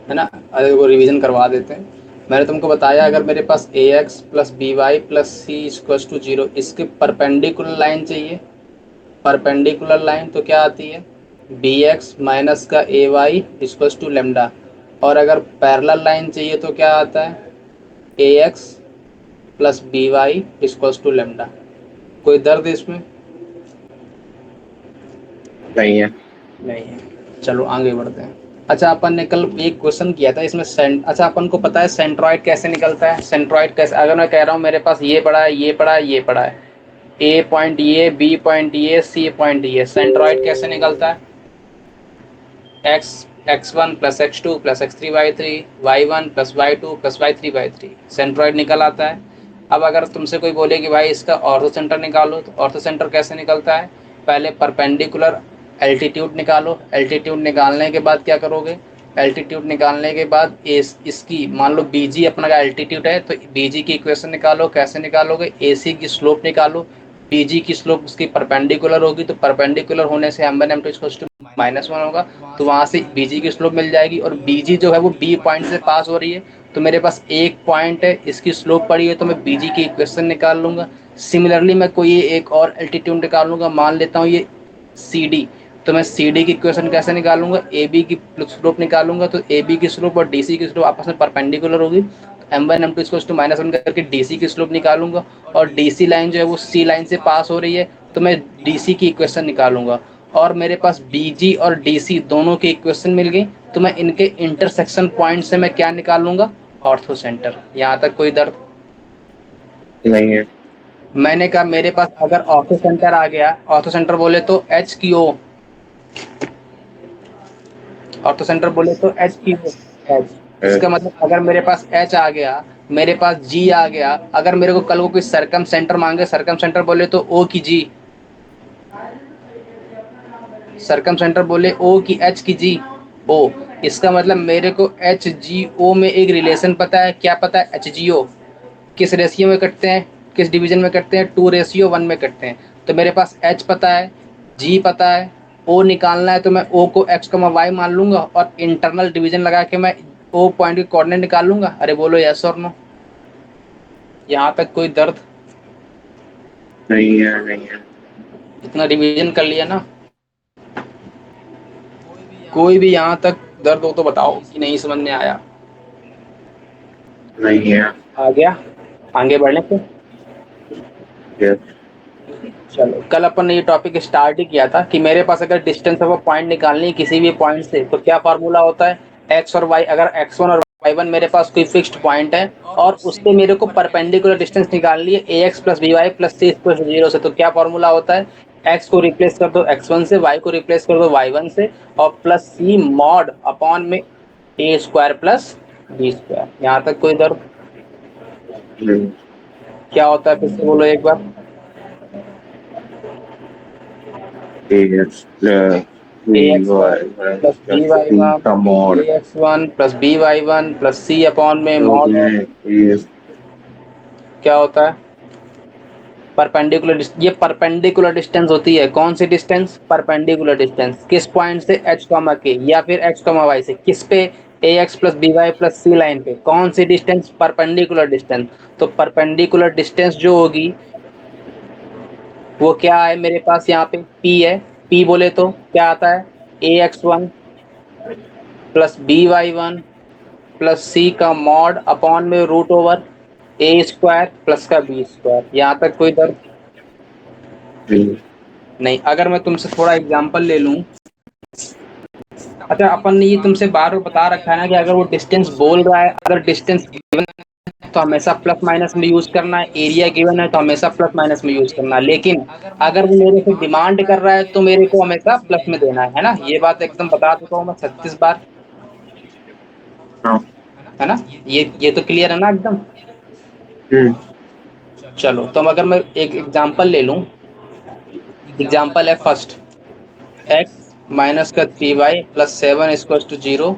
है ना। अरे वो रिवीजन करवा देते हैं। मैंने तुमको बताया अगर मेरे पास A X plus B Y plus C equals to zero, इसके परपेंडिकुलर लाइन चाहिए। परपेंडिकुलर लाइन तो क्या आती है, बी एक्स माइनस का A Y equals to lambda. और अगर पैरेलल लाइन चाहिए तो क्या आता है, A X plus B Y equals to lambda. कोई दर्द इसमें नहीं है। नहीं है। चलो आगे बढ़ते हैं। अच्छा अपन ने कल एक क्वेश्चन किया था इसमें अच्छा अपन को पता है सेंट्रॉइड कैसे निकलता है। सेंट्रॉइड कैसे, अगर मैं कह रहा हूँ मेरे पास ये पड़ा है, ये पड़ा है, ये पड़ा है, ए पॉइंट ये, बी पॉइंट ये, सी पॉइंट ये, सेंट्रॉइड कैसे निकलता है, x x one plus x two plus x three y three, y one plus y two plus y three y three, centroid निकल आता है। अब अगर तुमसे कोई बोले कि भाई इसका ऑर्थो सेंटर निकालो, तो ऑर्थो सेंटर कैसे निकलता है, पहले परपेंडिकुलर एल्टीट्यूड निकालो। एल्टीट्यूड निकालने के बाद क्या करोगे, एल्टीट्यूड निकालने के बाद इसकी मान लो बीजी अपना का एल्टीट्यूड है, तो बीजी की इक्वेशन निकालो। कैसे निकालोगे, एसी की स्लोप निकालो। बीजी की स्लोप उसकी परपेंडिकुलर होगी, तो परपेंडिकुलर होने से m1 m2 -1 होगा, तो वहां से बीजी की स्लोप मिल जाएगी। और बीजी जो है वो बी पॉइंट से पास हो रही है, तो मेरे पास एक पॉइंट है, इसकी स्लोप पड़ी है, तो मैं बीजी की इक्वेशन निकाल लूंगा। सिमिलरली मैं कोई एक और एल्टीट्यूड निकाल लूंगा, मान लेता हूँ ये सी डी, तो मैं सी डी की इक्वेशन कैसे निकालूंगा, ए बी की स्लोप निकालूंगा। तो ए बी की स्लोप और डी सी की स्लोप आपस में परपेंडिकुलर होगी, तो m1 m2 -1 करके डी सी की स्लोप निकालूंगा। और डी सी लाइन जो है वो सी लाइन से पास हो रही है, तो मैं डी सी की इक्वेशन निकालूंगा। और मेरे पास बीजी और डीसी दोनों की इक्वेशन मिल गई, तो मैं इनके इंटरसेक्शन पॉइंट से मैं क्या निकाल लूंगा, ऑर्थो सेंटर। यहाँ तक कोई दर्द नहीं है। मैंने कहा मेरे पास अगर ऑर्थो सेंटर आ गया, ऑर्थो सेंटर बोले तो एच की ओ, ऑर्थो सेंटर बोले तो एच की ओ, एच। इसका मतलब अगर मेरे पास एच आ गया, मेरे पास जी आ गया, अगर मेरे को कल को कोई सरकम सेंटर मांगे, सरकम सेंटर बोले तो ओ की जी, सरकम सेंटर बोले ओ की एच की जी, ओ। इसका मतलब मेरे को एच जी ओ में एक रिलेशन पता है, क्या पता है, एच जी ओ किस रेशियो में कटते हैं, किस डिवीजन में कटते हैं, 2:1 में कटते हैं। तो मेरे पास एच पता है, जी पता है, ओ निकालना है, तो मैं ओ को एक्स वाई मान लूंगा और इंटरनल डिवीजन लगा के मैं ओ पॉइंट के कोऑर्डिनेट निकाल लूंगा। अरे बोलो यस और नो, यहाँ तक कोई दर्द, नहीं है। नहीं है। इतना रिवीजन कर लिया ना। कोई भी यहाँ तक दर्द हो तो बताओ कि नहीं समझ में आया। नहीं है। आ गया, आगे बढ़ने पे। यस। चलो कल अपन ने ये टॉपिक स्टार्ट ही किया था कि मेरे पास अगर डिस्टेंस ऑफ अ पॉइंट निकालनी है किसी भी पॉइंट से, तो क्या फार्मूला होता है, एक्स और वाई। अगर x1 और y1 मेरे पास कोई फिक्स्ड पॉइंट है और उससे मेरे को परपेंडिकुलर डिस्टेंस निकालनी है A X plus B Y plus C equal zero से, तो क्या फॉर्मूला होता है, x को रिप्लेस कर दो x1 से, y को रिप्लेस कर दो y1 से, और प्लस सी मॉड अपॉन में ए स्क्वायर प्लस बी स्क्वायर। यहाँ तक कोई दर्द, नहीं। क्या होता है फिर से बोलो एक बार, yes. A X one plus B Y C one, का mode A X one plus B Y one plus C upon में जो मॉड है ऑफ, इस क्या होता है, परपेंडिकुलर। ये परपेंडिकुलर डिस्टेंस होती है, कौन सी डिस्टेंस, परपेंडिकुलर डिस्टेंस, किस पॉइंट से, एच कॉमा के या फिर एक्स कॉमा वाई से, किस पे, A X plus B Y plus C line पे, कौन सी डिस्टेंस, परपेंडिकुलर डिस्टेंस। तो परपेंडिकुलर डिस्टेंस जो होगी वो क्या है, मेरे पास यहाँ पे पी है, पी बोले तो क्या आता है, A X one plus B Y one plus C का मॉड अपॉन में रूट ओवर ए स्क्वायर प्लस का बी स्क्वायर। यहाँ तक कोई दर्द नहीं। अगर मैं तुमसे थोड़ा एग्जांपल ले लूं, अच्छा अपन ने ये तुमसे बार बार बता रखा है ना कि अगर वो डिस्टेंस बोल रहा है, अगर डिस्टेंस गिवन है तो हमेशा प्लस माइनस में यूज करना है, एरिया गिवन है तो हमेशा प्लस माइनस में यूज करना है। लेकिन अगर वो मेरे से डिमांड कर रहा है तो मेरे को हमेशा प्लस में देना है ना। ये बात एकदम बता चुका हूँ मैं 36 बार, हाँ। है ना। ये तो क्लियर है ना एकदम। हम्म। चलो तो अगर मैं एक एग्जांपल ले लूं, एग्जांपल है फर्स्ट, एक्स माइनस का 3y plus 7 equals to zero,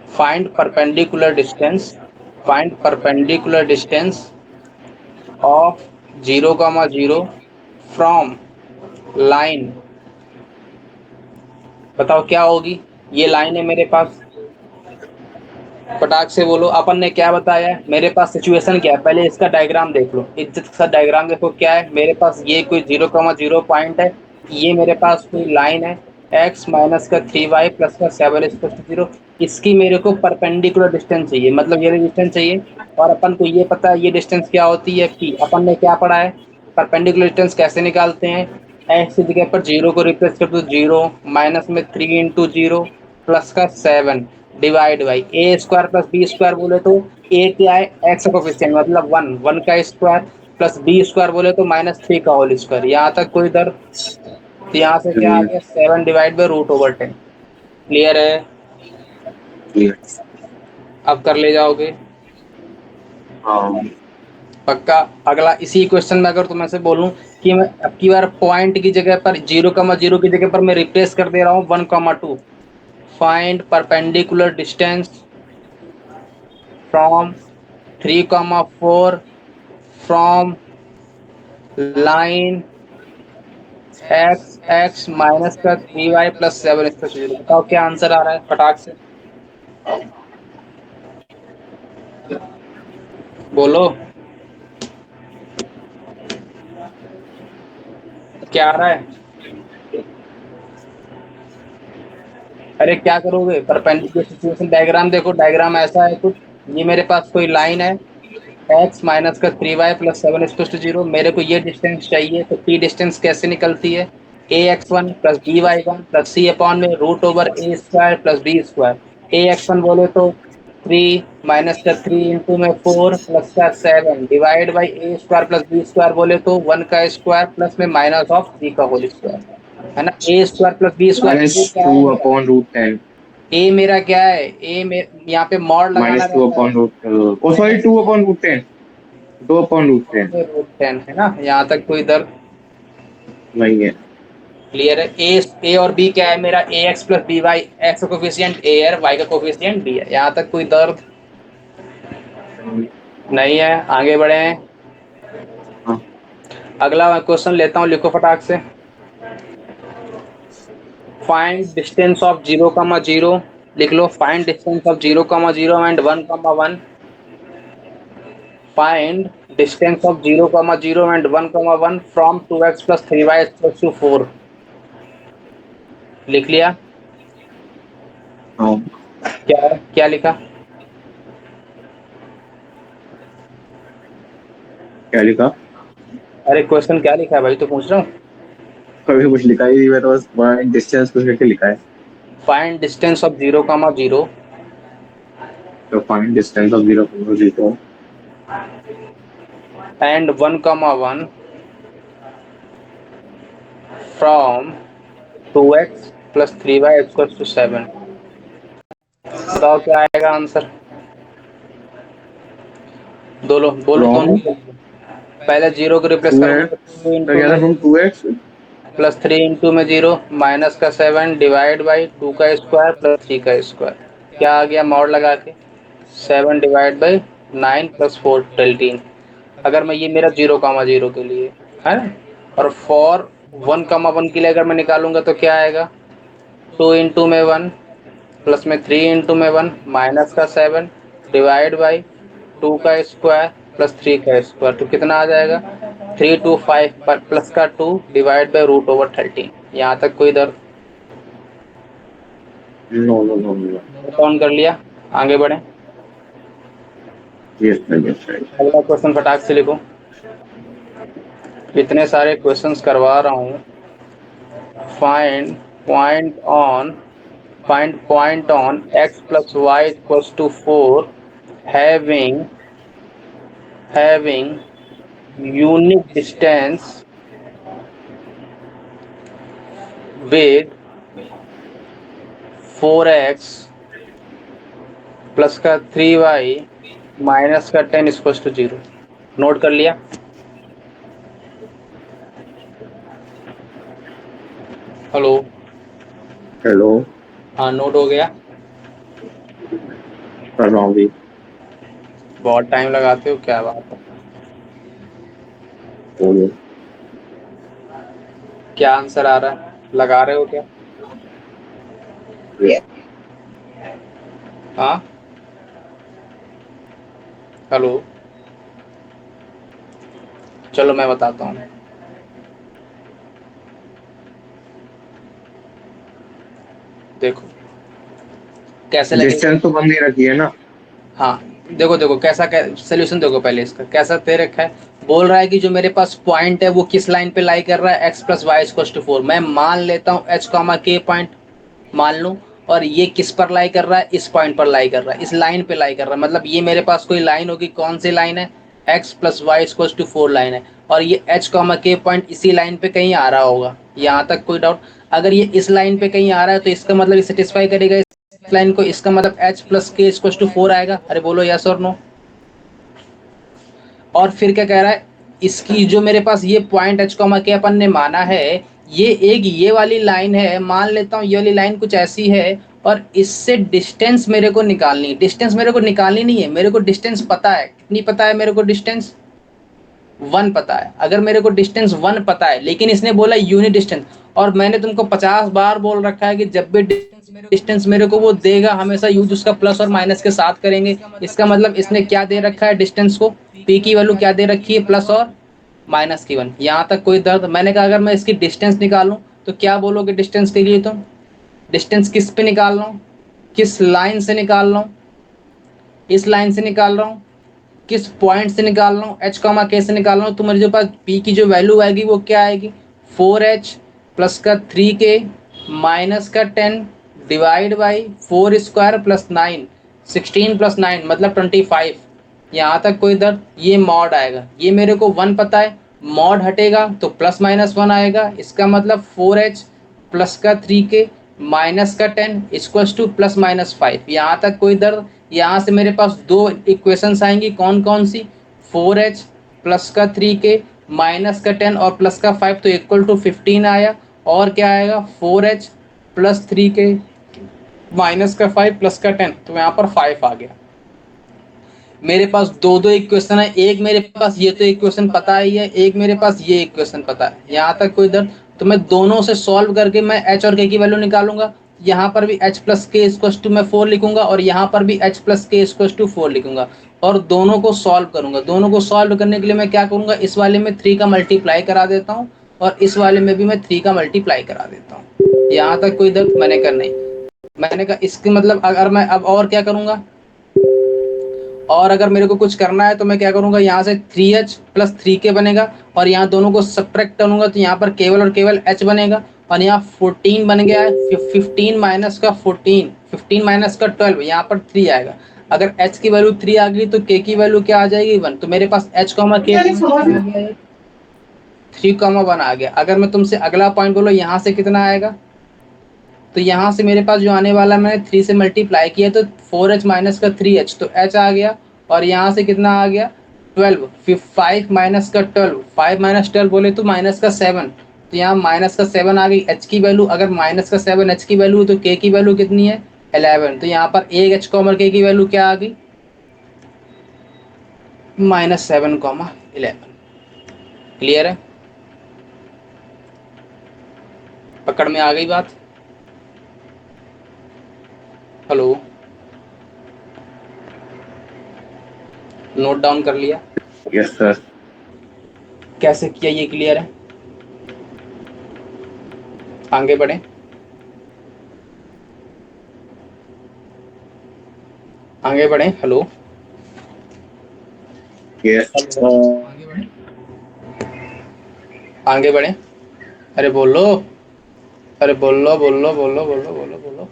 find perpendicular distance, find perpendicular distance of 0,0 from line. बताओ क्या होगी, ये लाइन है मेरे पास, फटाक से बोलो। अपन ने क्या बताया है, मेरे पास सिचुएशन क्या है, पहले इसका डायग्राम देख लो, इज्जत के साथ डायग्राम देखो। क्या है मेरे पास, ये कोई 0,0 पॉइंट है, ये मेरे पास कोई लाइन है, x माइनस का 3y प्लस का 7 इक्वल टू 0। इसकी मेरे को परपेंडिकुलर डिस्टेंस चाहिए, मतलब ये डिस्टेंस चाहिए। और अपन को ये पता है ये डिस्टेंस क्या होती है, p। अपन ने क्या पढ़ा है, परपेंडिकुलर डिस्टेंस कैसे निकालते हैं। x की जगह पर 0 को रिप्लेस कर दो, 0 माइनस में 3 इंटू 0 प्लस का 7 divide by a square plus B square बोले तो ए क्या है, एक्स कोफिशिएंट मतलब 1 का स्क्वायर प्लस बी स्क्वायर बोले तो -3 का होल स्क्वायर। यहाँ तक कोई दर, तो यहाँ से क्या आ गया 7 डिवाइड बाई √10। क्लियर है? क्लियर। अब कर ले जाओगे हाँ पक्का। अगला इसी क्वेश्चन में अगर तुम्हें से बोलूं कि मैं अब की बार पॉइंट की जगह पर 0,0 की जगह पर मैं रिप्लेस कर दे रहा हूँ 1,2। Find perpendicular distance from 3,4 from line x minus का 3y प्लस 7 इसका 0। बताओ क्या आंसर आ रहा है फटाक से बोलो, क्या आ रहा है? अरे क्या करोगे, परपेंडिकुलर सिचुएशन डायग्राम देखो, डायग्राम ऐसा है कुछ। ये मेरे पास कोई लाइन है, x माइनस का 3y प्लस 7 इक्वल टू 0। मेरे को ये डिस्टेंस चाहिए, तो p डिस्टेंस कैसे निकलती है, ax1 plus by1 plus c upon में √a square plus b square. ax1 बोले तो 3 माइनस का 3 इंटू में 4 प्लस का 7 divide by a square plus b square बोले तो 1 का स्क्वायर प्लस में माइनस ऑफ 3 का होल स्क्वायर, है ना। a square plus b square, minus ये क्या टू है मेरा, अपॉन रूट टेन। a मेरा क्या है, यहाँ पे मॉड लगाना -2 रहता है, अपॉन रूट, ओ सॉरी, 2/√10, 2/√10। √10 है ना। यहाँ तक कोई दर्द वही है। क्लियर है? ए और बी क्या है मेरा, A X plus B Y, X का कोफिशिएंट ए है, वाई का कोफिशिएंट बी है। यहाँ तक कोई दर्द नहीं है, आगे बढ़े हैं। हाँ अगला मैं क्वेश्चन लेता हूँ, लिखो फटाक से। फाइंड डिस्टेंस ऑफ 0,0, लिख लो। Find distance of 0,0 and 1,1। Find distance of 0,0 and 1,1 from 2x plus 3y equals to 4। लिख लिया? हाँ। क्या क्या लिखा? क्या लिखा? अरे क्वेश्चन क्या लिखा है भाई, तो पूछ रहा हूँ। कभी कुछ लिखा ही नहीं, मैं तो बस डिस्टेंस कुछ करके लिखा है। फाइंड डिस्टेंस ऑफ 0,0 तो find distance of 0,0 and 1,1 from 2x plus 3y equals to 7। बताओ क्या आएगा आंसर, बोलो बोलो फ्रॉम दोनों। पहले 0 को रिप्लेस करोगे तो 2 इंटू क्या में था, फ्रॉम 2x प्लस 3 इंटू में 0 माइनस का 7 डिवाइड बाई 2 का स्क्वायर प्लस 3 का स्क्वायर। क्या आ गया मॉड लगा के, 7 डिवाइड बाई 9 प्लस 4 13। अगर मैं ये मेरा 0,0 के लिए है ना, और फॉर 1,1 के लिए अगर मैं निकालूंगा तो क्या आएगा, 2 इंटू में 1 प्लस में 3 इंटू में 1 माइनस का 7 डिवाइड बाई 2 का स्क्वायर प्लस 3 का स्क्वायर, तो कितना आ जाएगा 325 प्लस का 2 डिवाइड बाई √13। यहाँ तक कोई दर्द no no no no. Count कर लिया, आगे बढ़े। Yes yes right. अगला क्वेश्चन फटाक से लिखो, इतने सारे क्वेश्चंस करवा रहा हूँ। Find point on find point on x plus y equals to 4 having unique distance with 4x plus का 3y माइनस का 10 इक्वल्स टू 0। नोट कर लिया? हेलो? हेलो। हाँ नोट हो गया? कर रहा हूँ अभी। बहुत टाइम लगाते हो, क्या बात है। बोलो। क्या आंसर आ रहा है, लगा रहे हो क्या? हाँ हेलो, चलो मैं बताता हूँ। देखो कैसे लगेगा। डिस्टेंस तो बंद ही रखी है ना। हाँ, देखो देखो कैसा सोल्यूशन देखो पहले इसका कैसा दे रखा है। बोल रहा है कि जो मेरे पास पॉइंट है वो किस लाइन पे लाई कर रहा है, x plus y equal to 4। मैं मान लेता हूँ h कॉमा k पॉइंट मान लूँ, और ये किस पर लाई कर रहा है, इस पॉइंट पर लाई कर रहा है, इस लाइन पे लाई कर रहा है। मतलब ये मेरे पास कोई लाइन होगी, कौन सी लाइन है, x plus y equal to 4 line है, और ये h कॉमा k पॉइंट इसी लाइन पे कहीं आ रहा होगा। यहाँ तक कोई डाउट? अगर ये इस लाइन पे कहीं आ रहा है तो इसका मतलब ये सेटिस्फाई करेगा इस लाइन को, इसका मतलब h plus k equal to 4 आएगा। अरे बोलो यस और नो। और फिर क्या कह रहा है, इसकी जो मेरे पास ये पॉइंट h कॉमा के अपन ने माना है, ये एक ये वाली लाइन है, मान लेता हूँ ये वाली लाइन कुछ ऐसी है, और इससे डिस्टेंस मेरे को निकालनी है। डिस्टेंस मेरे को निकालनी नहीं है, मेरे को डिस्टेंस पता है। कितनी पता है मेरे को? डिस्टेंस 1 पता है। अगर मेरे को डिस्टेंस 1 पता है, लेकिन इसने बोला यूनिट डिस्टेंस, और मैंने तुमको 50 बार बोल रखा है कि जब भी डिस्टेंस मेरे को वो देगा हमेशा यूज उसका प्लस और माइनस के साथ करेंगे। इसका मतलब इसने क्या दे रखा है डिस्टेंस को, पी की वैल्यू क्या दे रखी है, प्लस और माइनस की 1। यहाँ तक कोई दर्द? मैंने कहा अगर मैं इसकी डिस्टेंस निकालूं तो क्या बोलोगे डिस्टेंस के लिए तुम? डिस्टेंस किस पे निकाल रहा हूँ, किस लाइन से निकाल रहा हूँ? इस लाइन से निकाल रहा हूँ। किस पॉइंट से निकाल रहा हूँ, एच कॉमा के से निकाल रहा हूँ। तो मेरे जो पास पी की जो वैल्यू आएगी वो क्या आएगी, 4h प्लस का 3k माइनस का 10 divide by 4 square plus 9, 16 plus 9 मतलब 25। यहाँ तक कोई दर्द? ये मॉड आएगा, ये मेरे को 1 पता है, मॉड हटेगा तो प्लस माइनस 1 आएगा। इसका मतलब 4h प्लस का 3k माइनस का 10 इक्वल्स टू प्लस माइनस 5। यहाँ तक कोई दर्द? यहाँ से मेरे पास दो इक्वेशंस आएंगी, कौन कौन सी, 4h प्लस का 3k माइनस का 10 और प्लस का 5, तो इक्वल टू 15 आया। और क्या आएगा, 4h प्लस 3k माइनस का 5 प्लस का 10, तो यहाँ पर 5 आ गया। मेरे पास दो दो इक्वेशन है, एक मेरे पास ये तो इक्वेशन पता ही है, एक मेरे पास ये इक्वेशन पता है। यहाँ तक कोई दर्द? तो मैं दोनों से सॉल्व करके मैं h और k की वैल्यू निकालूंगा। यहाँ पर भी h प्लस के इक्वल टू मैं 4 लिखूंगा, और यहाँ पर भी h प्लस के इक्वल टू 4 लिखूंगा, और दोनों को सॉल्व करूंगा। दोनों को सॉल्व करने के लिए मैं क्या करूंगा, इस वाले में 3 का मल्टीप्लाई करा देता हूँ, और इस वाले में भी मैं 3 का मल्टीप्लाई करा देता हूँ। यहाँ तक कोई दर्द? मैंने कहा नहीं। मैंने कहा इसके मतलब अगर मैं अब और क्या करूंगा, और अगर मेरे को कुछ करना है तो मैं क्या करूंगा, यहाँ से 3h प्लस 3k बनेगा, और यहाँ दोनों को सब्ट्रैक्ट करूंगा तो यहाँ पर केवल और केवल h बनेगा, और यहाँ 14 बन गया है। 15 माइनस का 14, 15 माइनस का 12, यहाँ पर 3 आएगा। अगर h की वैल्यू 3 आ गई तो k की वैल्यू क्या आ जाएगी, 1। तो मेरे पास h कॉमा k 3,1 आ गया। अगर मैं तुमसे अगला पॉइंट बोलो, यहाँ से कितना आएगा, तो यहाँ से मेरे पास जो आने वाला, मैंने 3 से मल्टीप्लाई किया तो 4h माइनस का 3h, तो h आ गया। और यहाँ से कितना आ गया, 12, फिर 5 माइनस का 12, 5 माइनस 12 बोले तो माइनस का 7, तो यहाँ माइनस का 7 आ गई। h की वैल्यू अगर माइनस का 7 h की वैल्यू, तो k की वैल्यू कितनी है, 11। तो यहाँ पर एक h कॉमर k की वैल्यू क्या आ गई, -7,11। क्लियर है? पकड़ में आ गई बात? हेलो, नोट डाउन कर लिया? Yes sir. कैसे किया ये क्लियर है? आगे बढ़े, आगे बढ़े। हेलो, यस आगे बढ़े, आगे बढ़े। अरे बोलो, अरे बोलो बोलो बोलो बोलो बोलो बोलो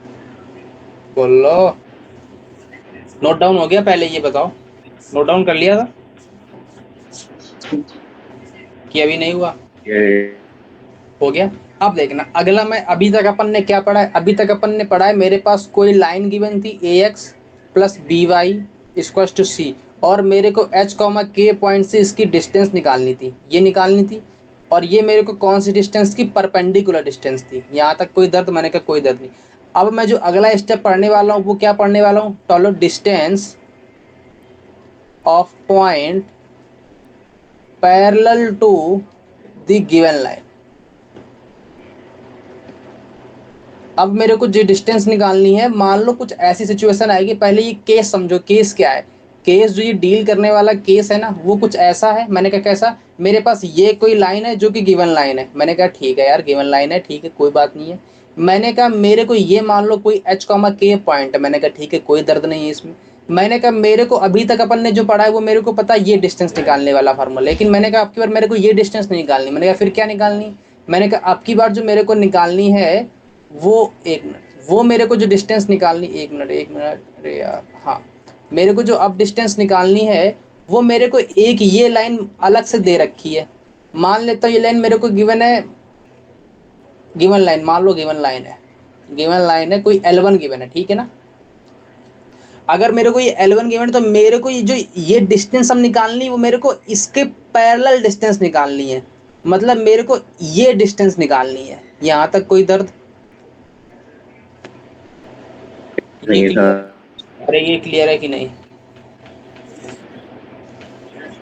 बोलो। नोट डाउन हो गया पहले ये बताओ, नोट डाउन कर लिया था कि अभी नहीं हुआ? ये हो गया। अब देखना अगला, मैं अभी तक अपन ने क्या पढ़ा है, अभी तक अपन ने पढ़ा है मेरे पास कोई लाइन गिवन थी ax plus B Y equal to C, और मेरे को h कॉमा के पॉइंट से इसकी डिस्टेंस निकालनी थी, ये निकालनी थी। और ये मेरे को कौन सी डिस्टेंस की, परपेंडिकुलर डिस्टेंस थी। यहाँ तक कोई दर्द? मैंने कहा कोई दर्द नहीं। अब मैं जो अगला स्टेप पढ़ने वाला हूँ वो क्या पढ़ने वाला हूँ, टोलो distance of point parallel to the given line. अब मेरे को जो डिस्टेंस निकालनी है, मान लो कुछ ऐसी सिचुएशन आएगी, पहले ये केस समझो, केस क्या है, केस जो ये डील करने वाला केस है ना, वो कुछ ऐसा है। मैंने कहा कैसा, मेरे पास ये कोई लाइन है जो कि गिवन लाइन है। मैंने कहा ठीक है यार, गिवन लाइन है, ठीक है कोई बात नहीं है। मैंने कहा मेरे को ये मान लो कोई एच कॉमा के पॉइंट है। मैंने कहा ठीक है, कोई दर्द नहीं है इसमें। मैंने कहा मेरे को अभी तक अपन ने जो पढ़ा है वो मेरे को पता है, ये डिस्टेंस निकालने वाला फार्मूला, लेकिन मैंने कहा आपकी बार मेरे को ये डिस्टेंस नहीं निकालनी। मैंने कहा फिर क्या निकालनी। मैंने कहा आपकी बार जो मेरे को निकालनी है वो, एक मिनट, वो मेरे को जो डिस्टेंस निकालनी, एक मिनट, अरे यार हाँ, मेरे को जो अब डिस्टेंस निकालनी है वो मेरे को एक ये लाइन अलग से दे रखी है। मान लेता हूँ ये लाइन मेरे को गिवन है, गिवन लाइन मान लो, गिवन लाइन है, गिवन लाइन है कोई L1 गिवन है, ठीक है ना। अगर मेरे को ये L1 गिवन है तो मेरे को ये जो ये डिस्टेंस हम निकालनी है वो मेरे को इसके पैरेलल डिस्टेंस निकालनी है। मतलब मेरे को ये डिस्टेंस निकालनी है। यहाँ तक कोई दर्द? ये नहीं था। क्लियर? अरे ये क्लियर है कि नहीं?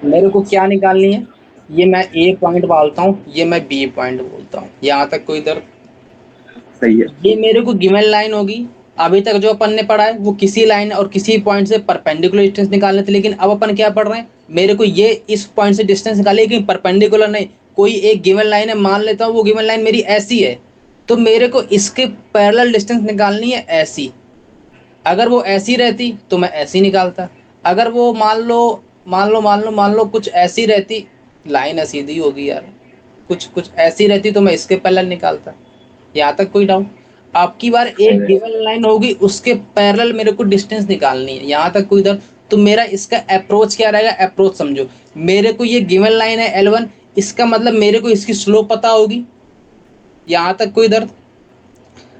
मेरे को क्या निकालनी है, ये मैं ए पॉइंट बोलता हूँ, ये मैं बी पॉइंट बोलता हूँ। यहाँ तक कोई दर्द? सही है। ये मेरे को गिवन लाइन होगी। अभी तक जो अपन ने पढ़ा है वो किसी लाइन और किसी पॉइंट से परपेंडिकुलर डिस्टेंस निकालने थे, लेकिन अब अपन क्या पढ़ रहे हैं, मेरे को ये इस पॉइंट से डिस्टेंस निकाले, लेकिन परपेंडिकुलर नहीं। कोई एक गिवन लाइन है, मान लेता हूँ वो गिवन लाइन मेरी ऐसी है, तो मेरे को इसके पैरेलल डिस्टेंस निकालनी है ऐसी। अगर वो ऐसी रहती तो मैं ऐसी निकालता। अगर वो मान लो कुछ ऐसी रहती, लाइन है सीधी होगी यार, कुछ कुछ ऐसी रहती तो मैं इसके पैरेलल निकालता। यहाँ तक कोई डाउट? आपकी बार एक अरे, गिवन लाइन होगी, उसके पैरेलल मेरे को डिस्टेंस निकालनी है। यहाँ तक कोई डाउट? तो मेरा इसका अप्रोच क्या रहेगा, अप्रोच समझो। मेरे को ये गिवन लाइन है L1, इसका मतलब मेरे को इसकी स्लोप पता होगी। यहाँ तक कोई दर्द?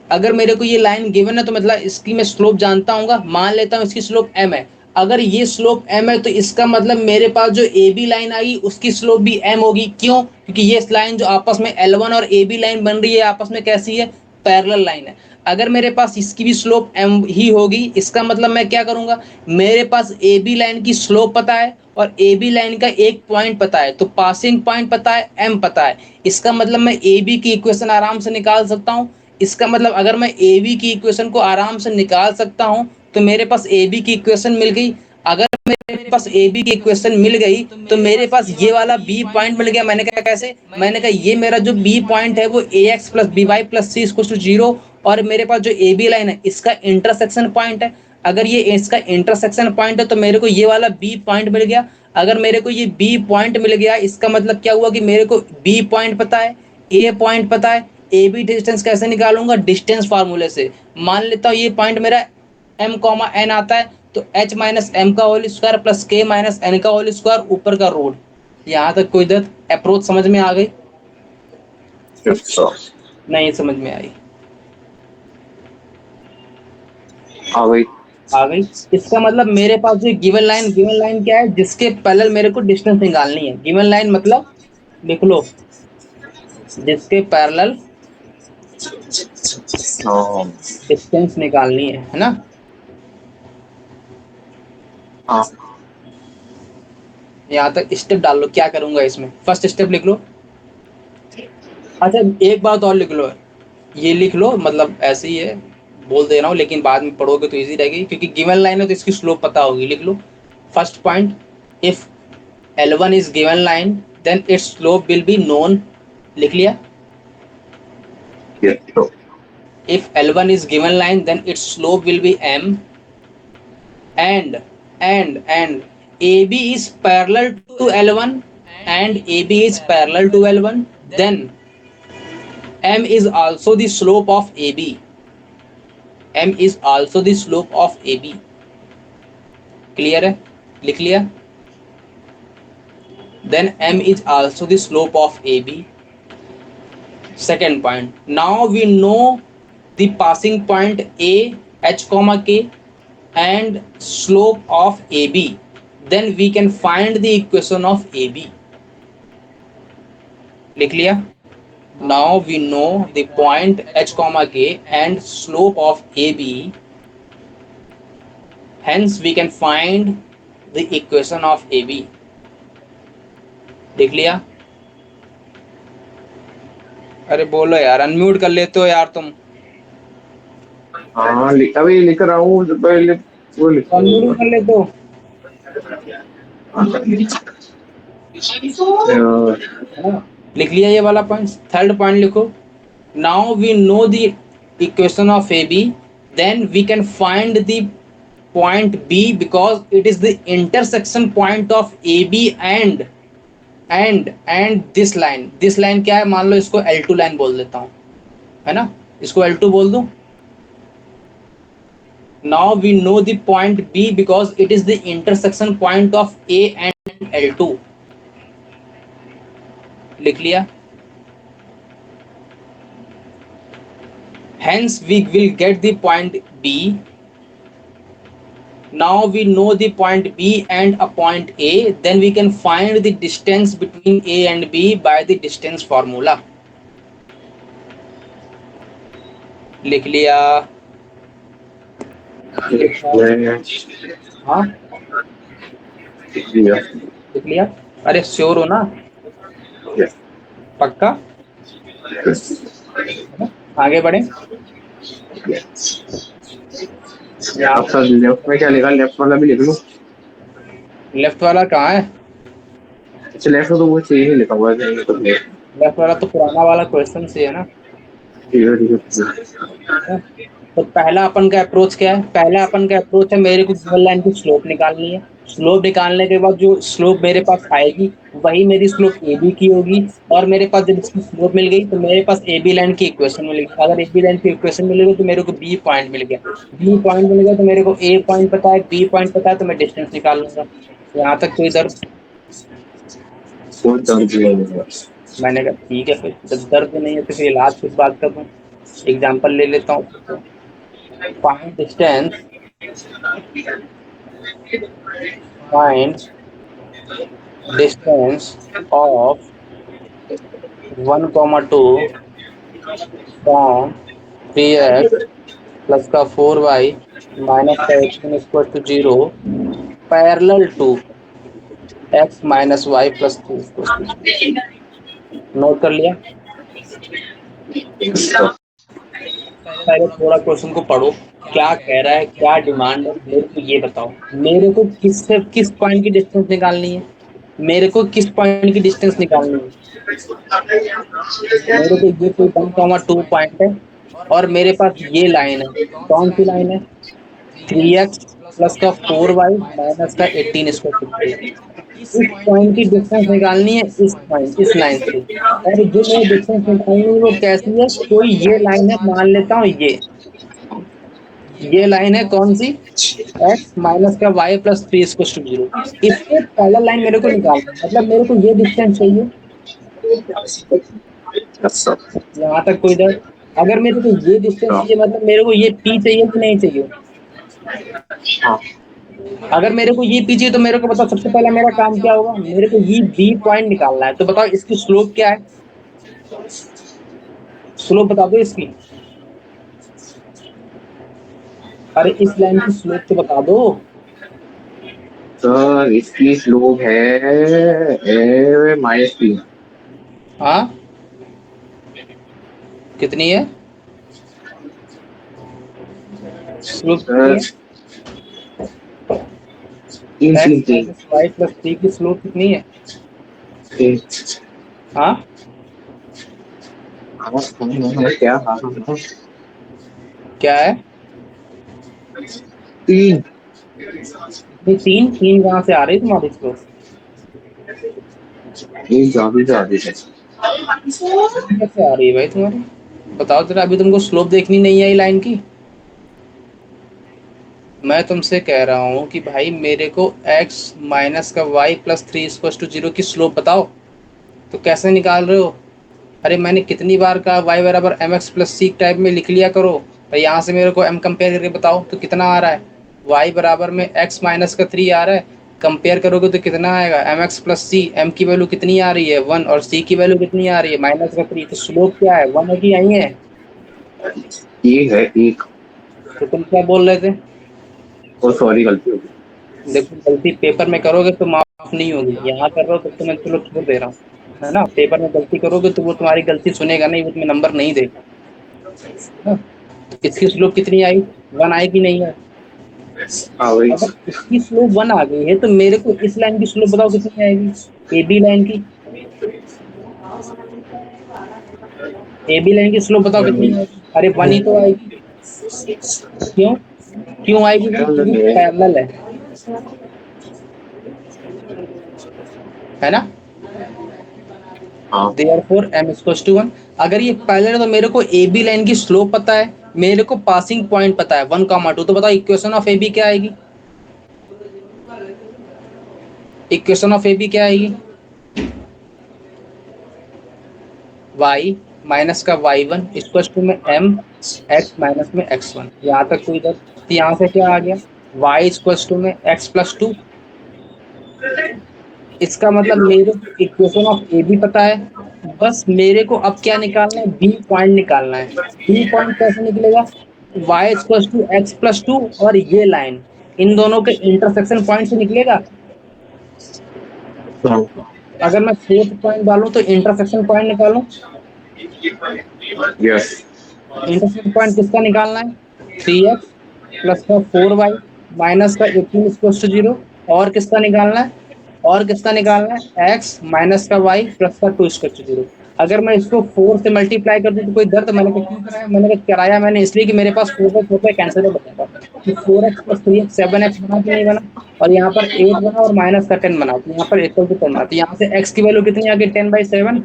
अगर मेरे को ये लाइन गिवन है तो मतलब इसकी मैं स्लोप जानता हूँ। मान लेता हूँ इसकी स्लोप m है। अगर ये स्लोप m है तो इसका मतलब मेरे पास जो ए बी लाइन आई उसकी स्लोप भी m होगी। क्यों? क्योंकि ये लाइन जो आपस में L1 और ए बी लाइन बन रही है, आपस में कैसी है, पैरेलल लाइन है। अगर मेरे पास इसकी भी स्लोप m ही होगी, इसका मतलब मैं क्या करूंगा, मेरे पास ए बी लाइन की स्लोप पता है और ए बी लाइन का एक पॉइंट पता है, तो पासिंग पॉइंट पता है, m पता है। इसका मतलब मैं ए बी की इक्वेशन आराम से निकाल सकता हूँ। इसका मतलब अगर मैं ए बी की इक्वेशन को आराम से निकाल सकता हूं तो मेरे पास ए बी की इक्वेशन मिल गई। अगर मेरे पास ए बी की इक्वेशन मिल गई तो मेरे पास ये वाला बी पॉइंट मिल गया। मैंने कहा कैसे, मैंने कहा ये मेरा जो बी पॉइंट है वो A X plus B Y plus C equal to zero, और मेरे पास जो ए बी लाइन है इसका इंटरसेक्शन पॉइंट है। अगर ये इसका इंटरसेक्शन पॉइंट है तो मेरे को ये वाला बी पॉइंट मिल गया। अगर मेरे को ये बी पॉइंट मिल गया, इसका मतलब क्या हुआ कि मेरे को बी पॉइंट पता है, ए पॉइंट पता है। ए बी डिस्टेंस कैसे निकालूंगा, डिस्टेंस फार्मूले से। मान लेता हूँ ये पॉइंट मेरा m कॉमा एन आता है, तो h माइनस एम का whole square plus k minus n का होल स्क्वायर ऊपर का रूट। यहाँ तक कोई दर्द? अप्रोच समझ में आ गई? अच्छा, नहीं समझ में आई? आ गई। आ गई। इसका मतलब मेरे पास जो गिवन लाइन, गिवन लाइन क्या है, जिसके पैरेलल मेरे को डिस्टेंस निकालनी है। गिवन लाइन मतलब लिख लो, जिसके पैरेलल हाँ डिस्टेंस निकालनी है ना। हाँ। यहाँ तक स्टेप डाल लो, क्या करूंगा इसमें, फर्स्ट स्टेप लिख लो। अच्छा एक बात और लिख लो, ये लिख लो, मतलब ऐसे ही है, बोल दे रहा हूँ, लेकिन बाद में पढ़ोगे तो इजी रहेगी, क्योंकि गिवन लाइन है तो इसकी स्लोप पता होगी। लिख लो first point, if L1 is given line then it's slope will be known. लिख लिया? ये तो if L1 is given line then its slope will be m, and AB is parallel to L1 and AB is parallel to L1, then m is also the slope of AB. m is also the slope of AB. Clear है? लिख लिया? then m is also the slope of AB. Second point, now we know the passing point A h comma k and slope of AB, then we can find the equation of AB. लिख लिया? Now we know the point h comma k and slope of AB, hence we can find the equation of AB. लिख लिया? अरे बोलो यार, unmute कर लेते हो यार तुम। हाँ, अभी लिख रहा हूँ, जो पहले वो लिखूंगा। अनम्यूट कर लेते हो? है ना। लिख लिया ये वाला पॉइंट। थर्ड पॉइंट लिखो, now we know the equation of A B, then we can find the point B because it is the intersection point of A B and this line क्या है, मान लो इसको L2 लाइन बोल देता हूँ, है ना, इसको L2 बोल दूं। Now we know the point B because it is the intersection point of A and L2। लिख लिया। Hence we will get the point B. Now we know the point B and a point A, then we can find the distance between A and B by the distance formula. लिख लिया। हाँ लिख लिया। अरे sure हो ना, पक्का? आगे बढ़े। लेफ्ट में क्या लिखा, लेफ्ट वाला भी लिख लो। लेफ्ट वाला कहाँ है? अच्छा लेफ्ट तो वो सही नहीं लिखा हुआ है तो लेफ्ट वाला तो पुराना वाला क्वेश्चन से है ना। ठीक है ठीक है। तो पहला अपन का अप्रोच क्या है? पहला अपन का अप्रोच है, मेरे को गिवन लाइन की स्लोप निकालनी है। स्लोप निकालने के बाद जो स्लोप मेरे पास आएगी वही मेरी स्लोप ए बी की होगी, और मेरे पास जब इसकी स्लोप मिल गई तो मेरे पास ए बी लाइन की इक्वेशन मिल गई। अगर ए बी लाइन की इक्वेशन मिल गई तो मेरे को बी पॉइंट मिल गया। बी पॉइंट मिल गया तो मेरे को ए पॉइंट पता है, बी पॉइंट पता है, तो मैं डिस्टेंस निकाल लूंगा। यहाँ तक कोई दर्द? मैंने कहा ठीक है, फिर जब दर्द नहीं है तो फिर इलाज किस बात का दूं। एग्जाम्पल ले लेता हूँ। Find distance, find distance of 1,2 from 3x plus का 4y माइनस का 18 equal to 0 parallel to x minus y plus 2 equal to. Note कर लिया? पहले थोड़ा क्वेश्चन को पढ़ो, क्या कह रहा है, क्या डिमांड है, मेरे को ये बताओ। मेरे को किस पॉइंट की डिस्टेंस निकालनी है? मेरे को किस पॉइंट की डिस्टेंस निकालनी है? मेरे को ये कोई 1,2 पॉइंट है और मेरे पास ये लाइन है। कौन सी लाइन है? 3x प्लस का 4y माइनस का 18 इसको इस पॉइंट की डिस्टेंस निकालनी है, इस पॉइंट, इस लाइन से। और जो मैं डिस्टेंस निकालनी है वो कैसी है? कोई ये लाइन है, मान लेता हूँ ये लाइन है कौन सी? x माइनस का y प्लस 3 इक्वल टू 0। इससे पहला लाइन मेरे को निकालना है, मतलब मेरे को ये डिस्टेंस चाहिए। यहाँ तक कोई डर? अगर मेरे को ये डिस्टेंस चाहिए मतलब मेरे को ये p चाहिए कि नहीं चाहिए? अगर मेरे को ये p चाहिए तो मेरे को बताओ सबसे पहला मेरा काम क्या होगा? मेरे को ये b पॉइंट निकालना है। तो बताओ इसकी स्लोप क्या है? स्लोप बता दो इसकी। अरे इस लाइन की स्लोप तो बता दो। सर इसकी स्लोप है -3। हाँ कितनी है स्लोप? y प्लस 3 की स्लोप कितनी है? हाँ क्या है? 3। तीन कहाँ से आ रही है तुम्हारी स्लोप? कैसे आ रही है भाई तुम्हारी? बताओ जरा, अभी तुमको स्लोप देखनी नहीं आई लाइन की? मैं तुमसे कह रहा हूँ कि भाई मेरे को x माइनस का y प्लस 3 इक्वल टू 0 की स्लोप बताओ, तो कैसे निकाल रहे हो? अरे मैंने कितनी बार कहा y बराबर m x plus c type में लिख लिया करो। और यहाँ से मेरे को m कंपेयर करके बताओ तो कितना आ रहा है? y बराबर में x माइनस का 3 आ रहा है, कंपेयर करोगे तो कितना आएगा? एम एक्स प्लस सी। m की वैल्यू कितनी आ रही है? 1, और c की वैल्यू कितनी आ रही है? माइनस का 3। तो स्लोप क्या है? 1 है कि यही है? ये है 1। तो तुम क्या बोल रहे थे? और सॉरी गलती हो गई। देखो गलती पेपर में करोगे तो माफ नहीं होगी, यहाँ कर रहे हो तो मैं चलो छोड़ दे रहा हूँ, है ना। पेपर में गलती करोगे तो वो तुम्हारी गलती सुनेगा नहीं, वो तुम्हें नंबर नहीं देगा। इसकी स्लोप कितनी आई? 1 आई कि नहीं है? एवरेज। अगर इसकी स्लोप 1 आ गई है तो मेरे को इस लाइन की स्लोप बताओ कितनी आएगी, ए बी लाइन की। ए बी लाइन की स्लोप बताओ कितनी आएगी, अरे 1 ही तो आएगी। क्यों, क्यों आएगी 1? क्योंकि पैरेलल है ना। हाँ देयरफॉर m इक्वल्स टू 1। अगर ये पैरेलल है तो मेरे को ए बी लाइन की स्लोप पता है, मेरे को पासिंग पॉइंट पता है 1,2। तो बताओ इक्वेशन ऑफ ए बी क्या आएगी, इक्वेशन ऑफ ए बी क्या आएगी, y माइनस का y1 इक्वल्स टू में m x माइनस में x1। यहाँ तक कोई इधर, तो यहाँ से क्या आ गया, y इक्वल्स टू में x प्लस 2। इसका मतलब मेरे को इक्वेशन ऑफ ए बी पता है, बस मेरे को अब क्या निकालना है, बी पॉइंट निकालना है। बी पॉइंट कैसे निकलेगा, y equals to x plus 2 और ये लाइन, इन दोनों के इंटरसेक्शन पॉइंट से निकलेगा। अगर मैं फोर्थ पॉइंट डालूं तो इंटरसेक्शन पॉइंट निकालूं, यस। इंटरसेक्शन पॉइंट किसका निकालना है, 3x प्लस का 4y माइनस का 18 इक्वल्स टू 0। और किसका निकालना है, और किसका निकालना है, x माइनस का y प्लस का 2 इक्वल्स टू 0। अगर मैं इसको 4 से मल्टीप्लाई कर दूं तो कोई दर्द, मैंने कहा क्यों कराया, मैंने कहा कराया मैंने इसलिए कि मेरे पास 4 कैंसिल हो बचा कि 4x प्लस 3x 7x बना कि नहीं बना, और यहाँ पर 8 बना और माइनस का 10 बना, तो यहाँ पर इक्वल टू 10 बना, तो यहाँ से x की वैल्यू कितनी आ गई, 10/7।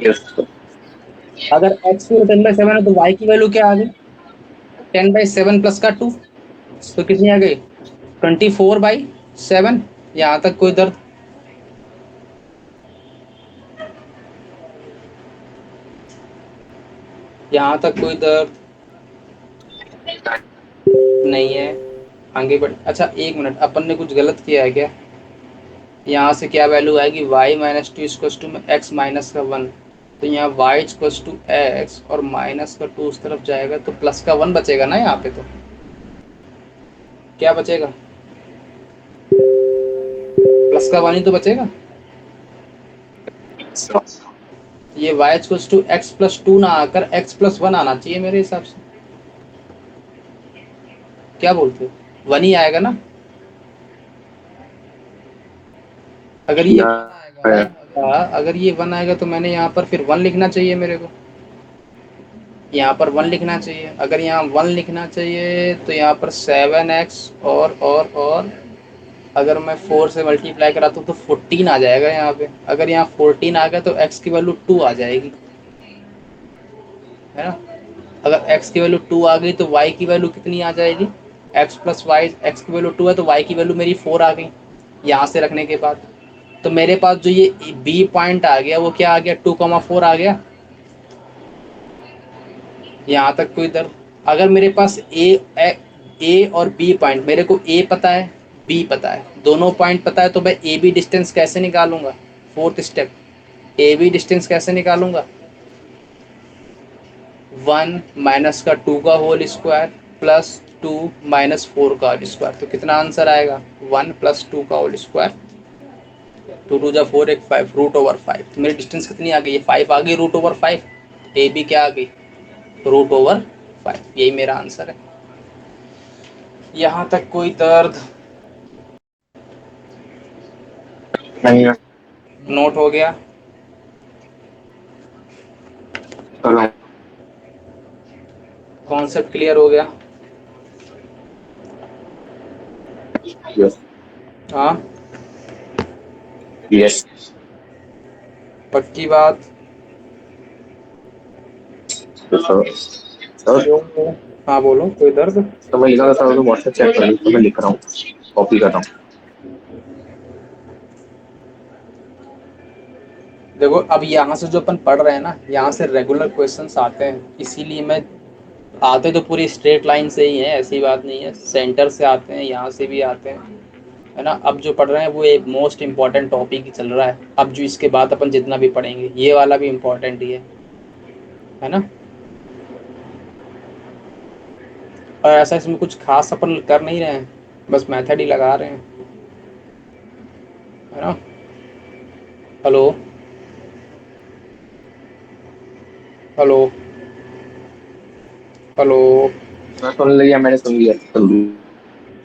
यस। अगर x की वैल्यू 10/7 है तो y की वैल्यू क्या आ गई, 10/7 प्लस का 2, तो कितनी आ गई, 24/7। यहाँ तक कोई दर्द, यहाँ तक कोई दर्द नहीं है, आगे बढ़। अच्छा एक मिनट, अपन ने कुछ गलत किया है क्या, यहाँ से क्या वैल्यू आएगी, y माइनस 2 इक्वल्स टू में x माइनस का 1। तो यहाँ y इक्वल्स टू x और माइनस का 2 उस तरफ जाएगा तो प्लस का 1 बचेगा ना, यहाँ पे तो क्या बचेगा, प्लस का 1 ही तो बचेगा। ये y equals to x plus 2 ना आकर x प्लस 1 आना चाहिए मेरे हिसाब से, क्या बोलते हो, 1 ही आएगा ना। अगर ये 1 आएगा, अगर ये 1 आएगा तो मैंने यहाँ पर फिर 1 लिखना चाहिए मेरे को, यहाँ पर 1 लिखना चाहिए। अगर यहाँ 1 लिखना चाहिए तो यहाँ पर 7x और अगर मैं 4 से मल्टीप्लाई कराता हूँ तो 14 आ जाएगा यहाँ पे। अगर यहाँ 14 आ गया तो x की वैल्यू 2 आ जाएगी, है ना। अगर x की वैल्यू 2 आ गई तो y की वैल्यू कितनी आ जाएगी, x प्लस वाई, x की वैल्यू 2 है तो y की वैल्यू मेरी 4 आ गई यहाँ से रखने के बाद। तो मेरे पास जो ये b पॉइंट आ गया वो क्या आ गया, 2,4 आ गया। यहाँ तक कोई दर्द, अगर मेरे पास ए और बी पॉइंट, मेरे को ए पता है बी पता है, दोनों पॉइंट पता है, तो मैं ए बी डिस्टेंस कैसे निकालूंगा, fourth step, A B distance कैसे निकालूंगा, 1 माइनस का 2 का होल स्क्वायर प्लस 2 माइनस 4 का होल स्क्वायर। तो कितना आंसर आएगा, 1 प्लस 2 का होल स्क्वायर, 2 जा 4 एक 5 रूट ओवर 5। तो मेरी डिस्टेंस कितनी आ गई, ये 5 आ गई रूट ओवर 5, ए बी क्या आ गई, रूट ओवर 5। यही मेरा आंसर है। यहाँ तक कोई दर्द, नहीं है। नोट हो गया, चलो। कॉन्सेप्ट क्लियर हो गया। यस। हाँ यस। पक्की बात। तो सर बोलो, हाँ बोलो, कोई दर्द। तो मैं लिखा था सर, तो व्हाट्सएप चेक कर लो, तो मैं लिख रहा हूँ, कॉपी कर रहा हूँ। देखो अब यहाँ से जो अपन पढ़ रहे हैं ना, यहाँ से रेगुलर क्वेश्चंस आते हैं, इसीलिए मैं, आते तो पूरी स्ट्रेट लाइन से ही है, ऐसी बात नहीं है, सेंटर से आते हैं, यहाँ से भी आते हैं, है ना। अब जो पढ़ रहे हैं वो एक मोस्ट इम्पॉर्टेंट टॉपिक ही चल रहा है, अब जो इसके बाद अपन जितना भी पढ़ेंगे ये वाला भी इम्पॉर्टेंट ही है ना। और ऐसा इसमें कुछ खास अपन कर नहीं रहे हैं, बस मेथड ही लगा रहे हैं, है ना। Hello hello hello. मैं सुन लिया, मैंने सुन लिया, सुन लिया।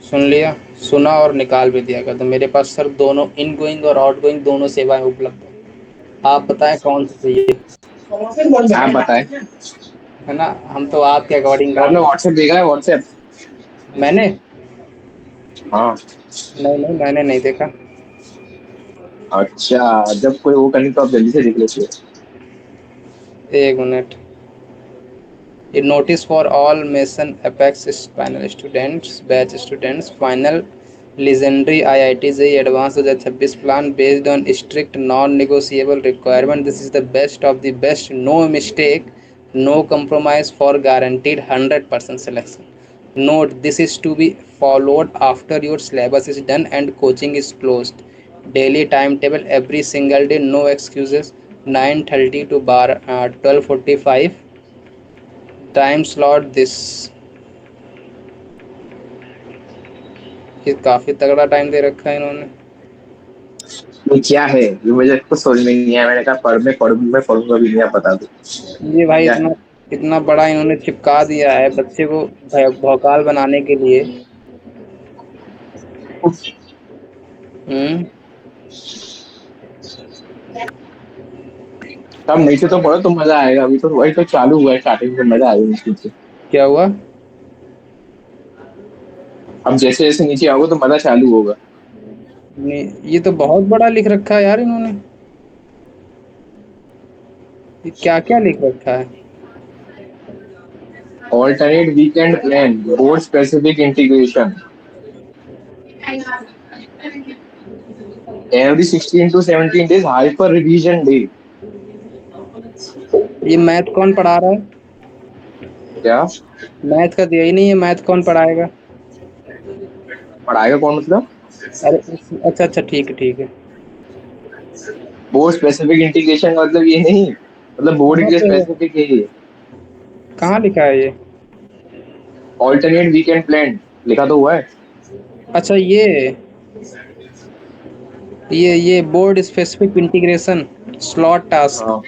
सुन लिया, सुना और निकाल भी दिया गया। तो मेरे पास सर दोनों इनगोइंग और आउटगोइंग दोनों सेवाएं उपलब्ध हैं। आप बताएं कौन सी चाहिए? आप बताएं। है ना, हम तो आपके अकॉर्डिंग आपने काम। व्हाट्सएप देखा है? व्हाट्सएप? मैंने हाँ। नहीं नहीं, मैंने नहीं देखा। अच्छा, जब कोई वो करनी तो आप जल्दी से देख लेते। एक minute. A notice for all Mason Apex final students, batch students, final legendary IIT JEE Advanced 2026 plan based on strict non-negotiable requirement. This is the best of the best, no mistake, no compromise for guaranteed 100% selection. Note, this is to be followed after your syllabus is done and coaching is closed. Daily timetable every single day, no excuses. 9:30 to 12:45 time slot this. ये काफी तगड़ा time दे रखा है इन्होंने। ये क्या है? ये मुझे कुछ समझ में नहीं आया। मैंने कहा मैं पढ़ूंगा भी नहीं, आप बता दो ये भाई क्या इतना है। इतना बड़ा इन्होंने चिपका दिया है बच्चे को भौकाल बनाने के लिए। हम्म। अब नीचे तो पढ़ो तो मजा आएगा। अभी तो वही तो चालू हुआ है, स्टार्टिंग में मजा आएगा मुश्किल से। क्या हुआ? अब जैसे जैसे नीचे आओगे तो मजा चालू होगा। ये तो बहुत बड़ा लिख रखा है यार इन्होंने। ये क्या क्या लिख रखा है? Alternate weekend plan, board specific integration, every 16 to 17 days hyper revision day. ये मैथ कौन पढ़ा रहा है? क्या मैथ का दिया ही नहीं है, मैथ कौन पढ़ाएगा? पढ़ाएगा कौन मतलब? अरे अच्छा अच्छा, ठीक है ठीक है। बोर्ड स्पेसिफिक इंटीग्रेशन का मतलब ये नहीं, मतलब बोर्ड के कहाँ लिए पे है? स्पेसिफिक है ये। कहाँ लिखा है ये? ऑल्टरनेट वीकेंड प्लान लिखा तो हुआ है। अच्छा ये board specific integration slot task. हाँ।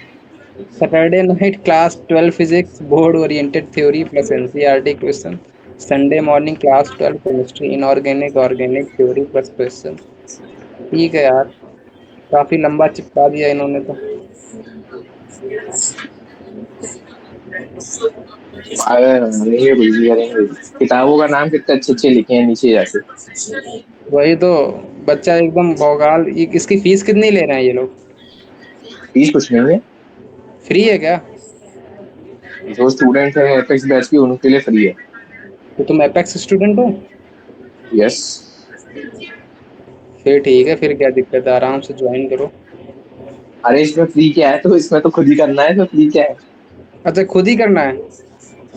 Saturday night class 12 physics board oriented theory plus NCERT question. Sunday morning class 12 chemistry inorganic organic theory plus question. ठीक है यार, काफी लंबा चिपका दिया इन्होंने तो। नहीं, ये बिल्कुल करेंगे। किताबों का नाम कितने अच्छे अच्छे लिखे हैं नीचे जाके। वही तो, बच्चा एकदम भौकाल। इसकी फीस कितनी ले रहे हैं ये लोग? फीस कुछ नहीं है। फ्री है क्या? जो स्टूडेंट है एपेक्स बैच की उनके लिए फ्री है। तो तुम एपेक्स स्टूडेंट हो? यस। फिर ठीक है, फिर क्या दिक्कत है, आराम से ज्वाइन करो। अरे इसमें फ्री क्या है? तो इसमें तो खुद ही करना है, इसमें फ्री क्या है? अच्छा, खुद ही करना है?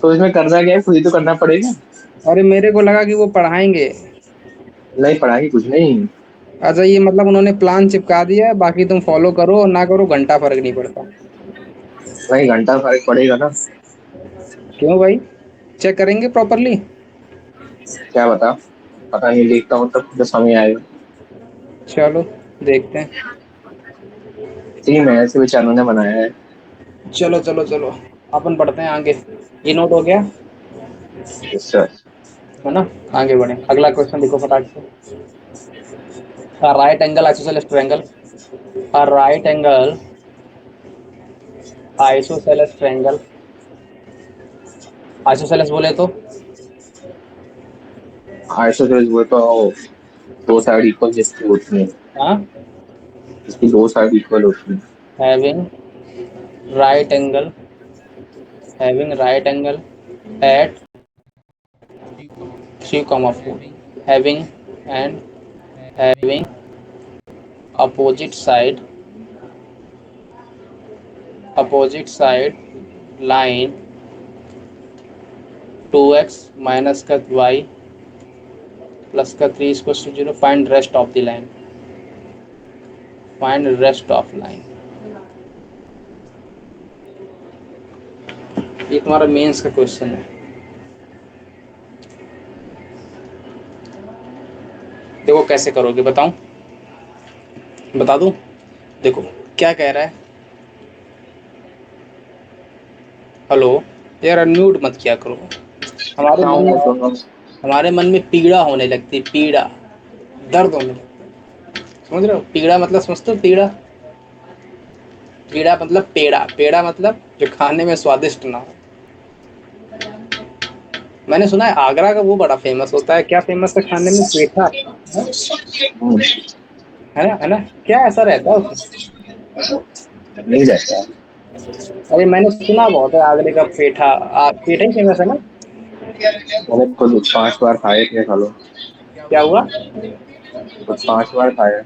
तो इसमें करना क्या है? खुद ही तो करना पड़ेगा। अरे मेरे को लगा कि वो पढ़ाएंगे। नहीं पढ़ाएंगे कुछ नहीं। अच्छा, ये मतलब उन्होंने प्लान चिपका दिया है, बाकी तुम फॉलो करो और ना करो, घंटा फर्क नहीं पड़ता। नहीं, घंटा फर्क पड़ेगा ना। क्यों भाई? चेक करेंगे प्रॉपरली। क्या बता, पता नहीं, देखता हूँ तब जब समय आएगा। चलो देखते हैं। टीम है, ऐसे बेचारों ने बनाया है। चलो चलो चलो, अपन बढ़ते हैं आगे। ये नोट हो गया यस सर। है ना? आगे बढ़े, अगला क्वेश्चन देखो फटाक से। Right angle isosceles triangle, right angle isosceles triangle. Isosceles बोले तो? आइसोसेलेस वो तो दो साइड इक्वल जिसकी होती है। हाँ, इसकी दो साइड इक्वल होती है। Having right angle, having right angle at 3,4, having and having opposite side line 2x minus का y plus का 3 is equals to 0. Find rest of the line. Find rest of line. ये तुम्हारा mains का question है। देखो कैसे करोगे, बताऊं? बता दूं? देखो क्या कह रहा है। हेलो, यार अनम्यूट मत किया करो, हमारे सुन मन रहा में हूँ, सुन रहा हूँ। हमारे मन में पीड़ा होने लगती है, पीड़ा, दर्द होने लगता है। समझ रहे हो? पीड़ा मतलब समझते हो? पीड़ा, पीड़ा मतलब पेड़ा, पेड़ा मतलब जो खाने में स्वादिष्ट ना हो। मैंने सुना है आगरा का वो बड़ा फेमस होता है, क्या फेमस है खाने में? पेठा, हम्म, है ना? है ना? क्या ऐसा रहता है उसमें? नहीं रहता। अरे मैंने सुना बहुत है आगरे का पेठा, पेठा ही फेमस है ना? मैंने खुद 5 बार खाए थे, खा लो। क्या हुआ? खुद 5 बार खाए।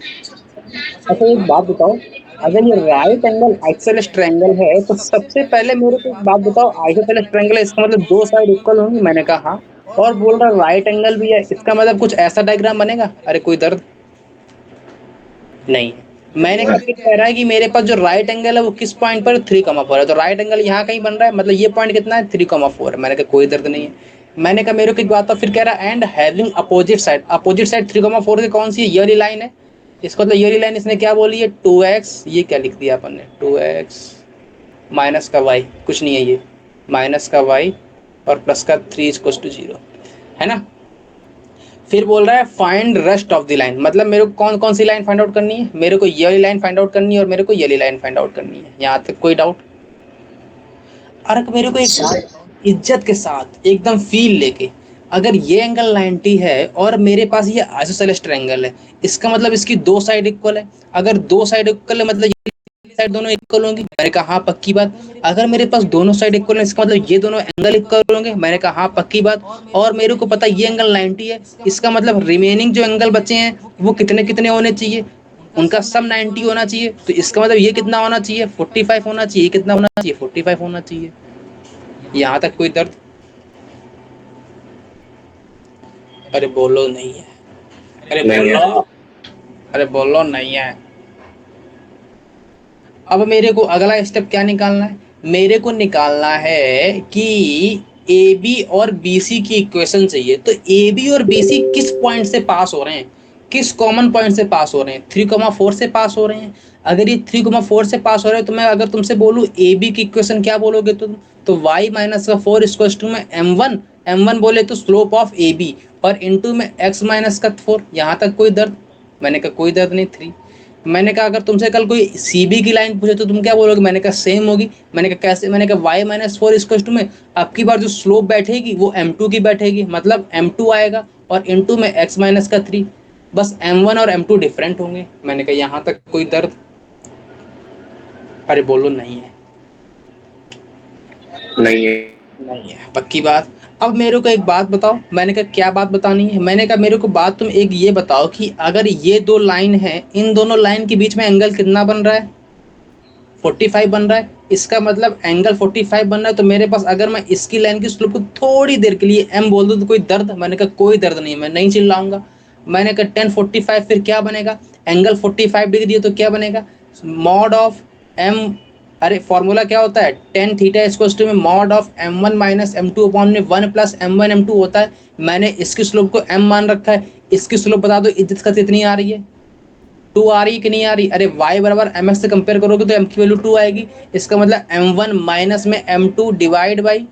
अच्छा एक बात बताओ, अगर ये राइट एंगल आइसोसेलेस ट्रायंगल है तो सबसे पहले मेरे को एक बात बताओ, आइसोसेलेस ट्रायंगल है इसका मतलब दो साइड इक्वल होंगी? मैंने कहा हाँ। और बोल रहा राइट एंगल भी है, इसका मतलब कुछ ऐसा डायग्राम बनेगा? अरे कोई दर्द नहीं है। मैंने कहा फिर कह रहा है कि मेरे पास जो राइट एंगल है वो किस पॉइंट पर 3,4 है, तो राइट एंगल यहाँ कहीं बन रहा है, मतलब ये पॉइंट कितना है? 3,4 है। मैंने कहा कोई दर्द नहीं है। मैंने कहा मेरे को एक बात था, फिर कह रहा and having opposite side, opposite side 3,4 की कौन सी है? ये वाली लाइन है। इसको मतलब ये वाली लाइन इसने क्या बोली है? 2x, ये क्या लिख दिया अपन ने? 2x माइनस का y, कुछ नहीं है ये, माइनस का y और प्लस का 3 इक्वल्स टू 0, है ना? फिर बोल रहा है find rest of the line, मतलब मेरे को कौन कौन सी लाइन फाइंड आउट करनी है? मेरे को ये वाली लाइन फाइंड आउट करनी है और मेरे को ये वाली लाइन फाइंड आउट करनी है। यहाँ तक कोई डाउट? अरे मेरे को एक बात इज्जत के साथ एकदम फील लेके, अगर ये एंगल 90 है और मेरे पास ये आइसोसेलेस ट्रायंगल है, इसका मतलब इसकी दो साइड इक्वल है। अगर दो साइड इक्वल है मतलब ये साइड दोनों इक्वल होंगी। मैंने कहा हाँ पक्की बात। अगर मेरे पास दोनों साइड इक्वल है इसका मतलब ये दोनों एंगल इक्वल होंगे। मैंने कहा हाँ पक्की बात। और मेरे को पता ये एंगल 90 है, इसका मतलब रिमेनिंग जो एंगल बचे हैं वो कितने कितने होने चाहिए? उनका सब 90 होना चाहिए। तो इसका मतलब ये कितना होना चाहिए? 45 होना चाहिए। कितना होना चाहिए? 45 होना चाहिए। यहाँ तक कोई दर्द? अरे बोलो नहीं है, अरे नहीं है। बोलो, अरे बोलो नहीं है। अब मेरे को अगला स्टेप क्या निकालना है? मेरे को निकालना है कि ए बी और बी सी की इक्वेशन चाहिए। तो ए बी और बी सी किस पॉइंट से पास हो रहे हैं? किस कॉमन पॉइंट से पास हो रहे हैं? 3,4 से पास हो रहे हैं। अगर ये 3,4 से पास हो रहे हैं तो मैं अगर तुमसे बोलूँ ए बी की इक्वेशन क्या बोलोगे तुम? तो y माइनस का 4 इक्वल्स टू में m1 बोले तो स्लोप ऑफ ए बी और इनटू में x माइनस का 4। यहाँ तक कोई दर्द? मैंने कहा कोई दर्द नहीं। 3। मैंने कहा अगर तुमसे कल कोई सीबी की लाइन पूछे तो तुम क्या बोलोगे? मैंने कहा सेम होगी। मैंने कहा कैसे? मैंने कहा y minus four equal to में अब की बार जो स्लोप बैठेगी वो m2 की बैठेगी, मतलब m2 आएगा और इनटू में x माइनस का 3। बस m1 और m2 डिफरेंट होंगे। मैंने कहा यहाँ तक कोई दर्द? अरे बोलो नहीं है। नहीं है। नहीं है पक्की बात। अब मेरे को एक बात बताओ। मैंने कहा क्या बात बतानी है? मैंने कहा मेरे को बात तुम एक ये बताओ कि अगर ये दो लाइन है, इन दोनों लाइन के बीच में एंगल कितना बन रहा है? 45 बन रहा है। इसका मतलब एंगल 45 बन रहा है। तो मेरे पास अगर मैं इसकी लाइन की स्लोप को थोड़ी देर के लिए m बोल दूं तो कोई दर्द? मैंने कहा कोई दर्द नहीं, मैं नहीं चिल्लाऊंगा। मैंने कहा 1045 फिर क्या बनेगा? एंगल 45 डिग्री है तो क्या बनेगा? मॉड ऑफ m, अरे फॉर्मूला क्या होता है? टेन थीटा इक्वल्स टू में mod of m1 minus m2 upon में 1 प्लस m1 m2 होता है। मैंने इसकी स्लोप को m मान रखा है। इसकी स्लोप बता दो इज्जत का कितनी आ रही है? 2 आ रही है कि नहीं आ रही? अरे y बराबर एम एक्स से कंपेयर करोगे तो m की वैल्यू 2 आएगी। इसका मतलब m1 माइनस में m2 डिवाइड बाई